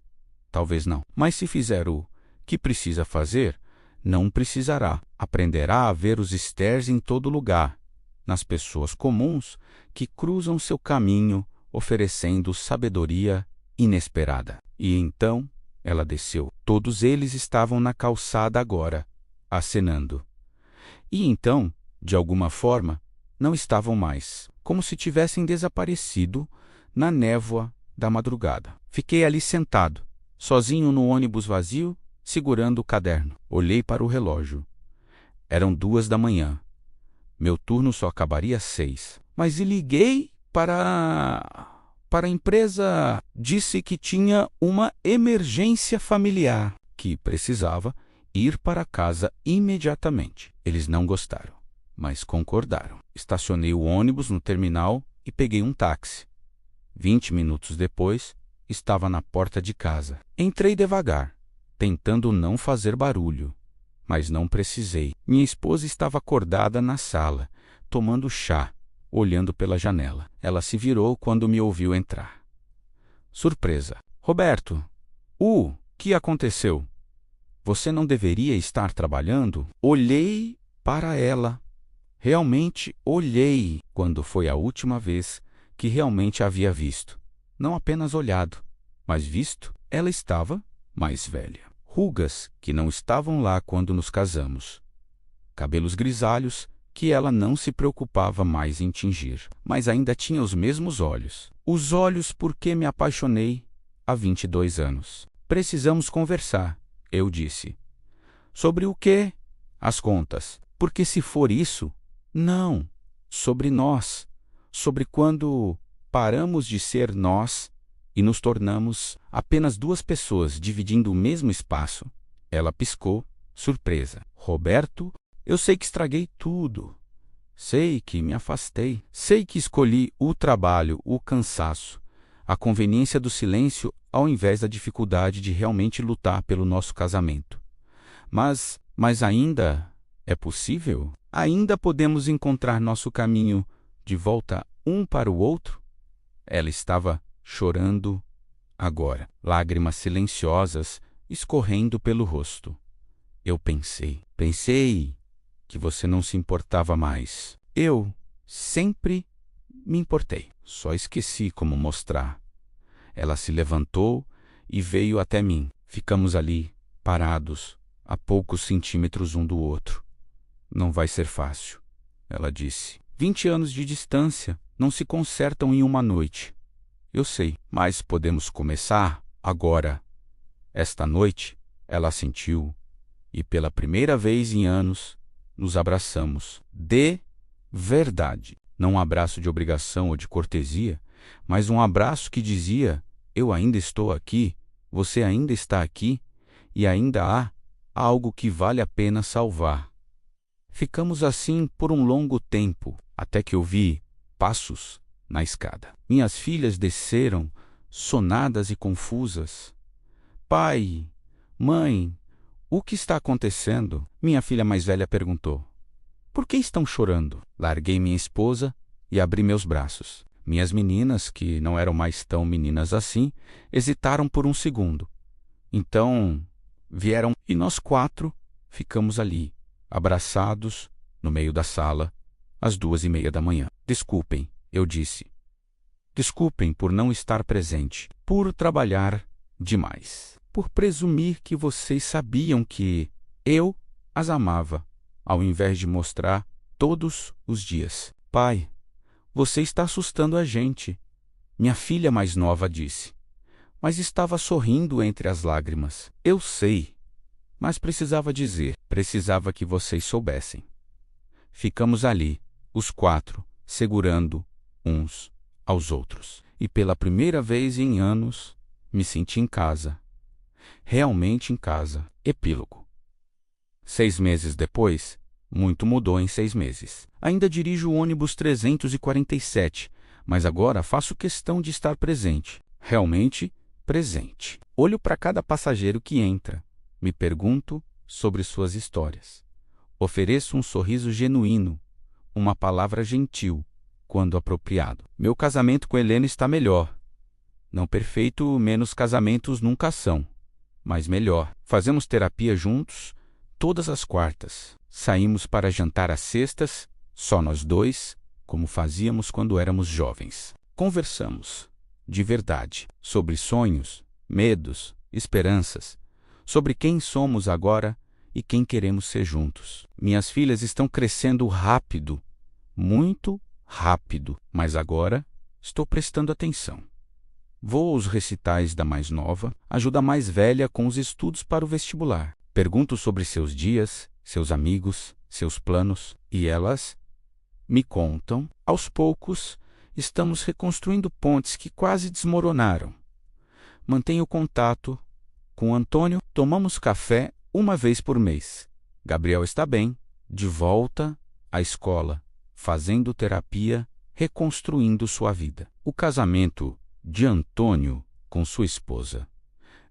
talvez não. Mas se fizer o que precisa fazer, não precisará. Aprenderá a ver os Esthers em todo lugar, nas pessoas comuns que cruzam seu caminho, oferecendo sabedoria inesperada. E então ela desceu. Todos eles estavam na calçada agora, acenando. E então, de alguma forma, não estavam mais, como se tivessem desaparecido na névoa da madrugada. Fiquei ali sentado, sozinho no ônibus vazio, segurando o caderno. Olhei para o relógio. Eram 2h. Meu turno só acabaria às 6. Mas liguei para a empresa. Disse que tinha uma emergência familiar, que precisava ir para casa imediatamente. Eles não gostaram, mas concordaram. Estacionei o ônibus no terminal e peguei um táxi. 20 minutos depois, estava na porta de casa. Entrei devagar, tentando não fazer barulho, mas não precisei. Minha esposa estava acordada na sala, tomando chá, olhando pela janela. Ela se virou quando me ouviu entrar. Surpresa. Roberto, que aconteceu? Você não deveria estar trabalhando? Olhei para ela. Realmente olhei, quando foi a última vez que realmente a havia visto. Não apenas olhado, mas visto. Ela estava mais velha. Rugas que não estavam lá quando nos casamos. Cabelos grisalhos que ela não se preocupava mais em tingir, mas ainda tinha os mesmos olhos. Os olhos por que me apaixonei há 22 anos. Precisamos conversar, eu disse. Sobre o quê? As contas. Porque se for isso, não. Sobre nós. Sobre quando paramos de ser nós e nos tornamos apenas duas pessoas dividindo o mesmo espaço. Ela piscou, surpresa. Roberto, eu sei que estraguei tudo. Sei que me afastei. Sei que escolhi o trabalho, o cansaço, a conveniência do silêncio ao invés da dificuldade de realmente lutar pelo nosso casamento. Mas ainda é possível? Ainda podemos encontrar nosso caminho de volta um para o outro? Ela estava chorando agora, lágrimas silenciosas escorrendo pelo rosto. Eu pensei que você não se importava mais. Eu sempre me importei. Só esqueci como mostrar. Ela se levantou e veio até mim. Ficamos ali, parados, a poucos centímetros um do outro. Não vai ser fácil, ela disse. 20 anos de distância não se consertam em uma noite. Eu sei, mas podemos começar agora. Esta noite, ela assentiu, e pela primeira vez em anos, nos abraçamos. De verdade. Não um abraço de obrigação ou de cortesia, mas um abraço que dizia: eu ainda estou aqui, você ainda está aqui, e ainda há algo que vale a pena salvar. Ficamos assim por um longo tempo, até que ouvi passos na escada. Minhas filhas desceram, sonadas e confusas. Pai, mãe, o que está acontecendo? Minha filha mais velha perguntou. Por que estão chorando? Larguei minha esposa e abri meus braços. Minhas meninas, que não eram mais tão meninas assim, hesitaram por um segundo. Então vieram e nós 4 ficamos ali, abraçados, no meio da sala, às 2:30 da manhã. Desculpem, eu disse. Desculpem por não estar presente, por trabalhar demais, por presumir que vocês sabiam que eu as amava, ao invés de mostrar todos os dias. Pai, você está assustando a gente, minha filha mais nova disse, mas estava sorrindo entre as lágrimas. Eu sei, mas precisava dizer, precisava que vocês soubessem. Ficamos ali, os 4, segurando uns aos outros. E pela primeira vez em anos, me senti em casa. Realmente em casa. Epílogo. 6 meses depois, muito mudou em 6 meses. Ainda dirijo o ônibus 347, mas agora faço questão de estar presente. Realmente presente. Olho para cada passageiro que entra. Me pergunto sobre suas histórias. Ofereço um sorriso genuíno, uma palavra gentil, quando apropriado. Meu casamento com Helena está melhor. Não perfeito, menos casamentos nunca são, mas melhor. Fazemos terapia juntos todas as quartas. Saímos para jantar às sextas, só nós 2, como fazíamos quando éramos jovens. Conversamos, de verdade, sobre sonhos, medos, esperanças, sobre quem somos agora e quem queremos ser juntos. Minhas filhas estão crescendo rápido, muito rápido, mas agora estou prestando atenção. Vou aos recitais da mais nova, ajudo a mais velha com os estudos para o vestibular. Pergunto sobre seus dias, seus amigos, seus planos, e elas me contam. Aos poucos, estamos reconstruindo pontes que quase desmoronaram. Mantenho contato com Antônio, tomamos café uma vez por mês. Gabriel está bem, de volta à escola, fazendo terapia, reconstruindo sua vida. O casamento de Antônio com sua esposa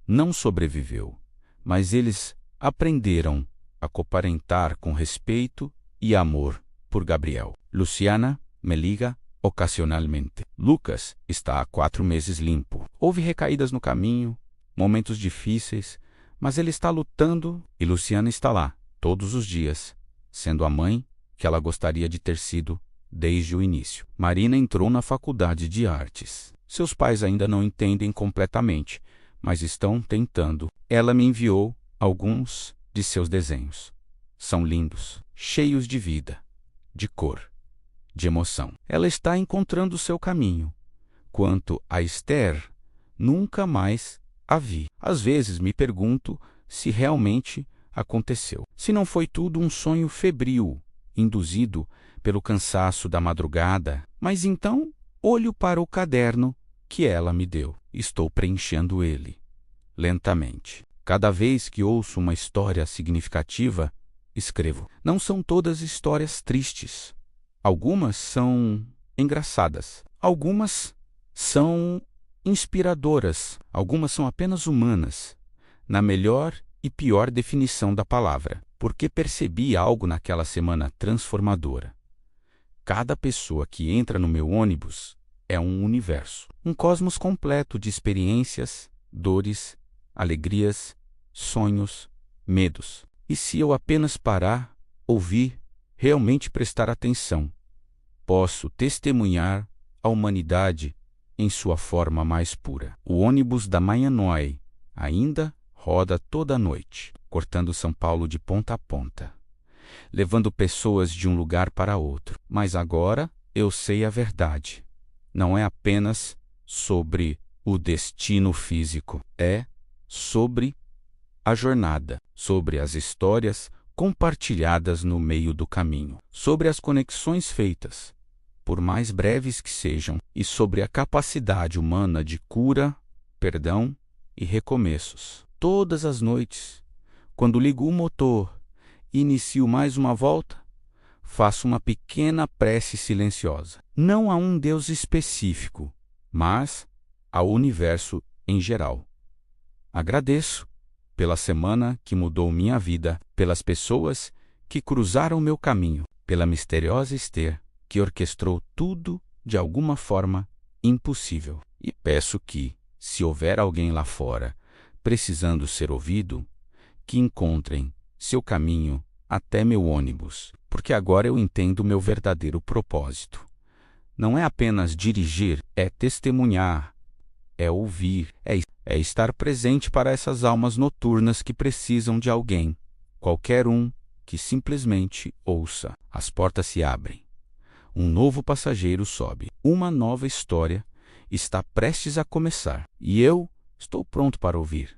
não sobreviveu, mas eles aprenderam a coparentar com respeito e amor por Gabriel. Luciana me liga ocasionalmente. Lucas está há 4 meses limpo. Houve recaídas no caminho, momentos difíceis, mas ele está lutando e Luciana está lá, todos os dias, sendo a mãe que ela gostaria de ter sido desde o início. Marina entrou na faculdade de artes. Seus pais ainda não entendem completamente, mas estão tentando. Ela me enviou alguns de seus desenhos. São lindos, cheios de vida, de cor, de emoção. Ela está encontrando seu caminho. Quanto a Esther, nunca mais a vi. Às vezes me pergunto se realmente aconteceu. Se não foi tudo um sonho febril, induzido pelo cansaço da madrugada. Mas então olho para o caderno que ela me deu. Estou preenchendo ele, lentamente. Cada vez que ouço uma história significativa, escrevo. Não são todas histórias tristes. Algumas são engraçadas. Algumas são inspiradoras. Algumas são apenas humanas, na melhor e pior definição da palavra, porque percebi algo naquela semana transformadora. Cada pessoa que entra no meu ônibus é um universo, um cosmos completo de experiências, dores, alegrias, sonhos, medos. E se eu apenas parar, ouvir, realmente prestar atenção, posso testemunhar a humanidade em sua forma mais pura. O ônibus da Manhanói ainda roda toda a noite, cortando São Paulo de ponta a ponta, levando pessoas de um lugar para outro. Mas agora eu sei a verdade. Não é apenas sobre o destino físico, é sobre a jornada, sobre as histórias compartilhadas no meio do caminho, sobre as conexões feitas, por mais breves que sejam, e sobre a capacidade humana de cura, perdão e recomeços. Todas as noites, quando ligo o motor e inicio mais uma volta, faço uma pequena prece silenciosa, não a um Deus específico, mas ao universo em geral. Agradeço pela semana que mudou minha vida, pelas pessoas que cruzaram meu caminho, pela misteriosa Esther que orquestrou tudo de alguma forma impossível. E peço que, se houver alguém lá fora precisando ser ouvido, que encontrem seu caminho até meu ônibus, porque agora eu entendo meu verdadeiro propósito. Não é apenas dirigir, é testemunhar, é ouvir, é estar presente para essas almas noturnas que precisam de alguém, qualquer um que simplesmente ouça. As portas se abrem. Um novo passageiro sobe. Uma nova história está prestes a começar. E eu estou pronto para ouvir.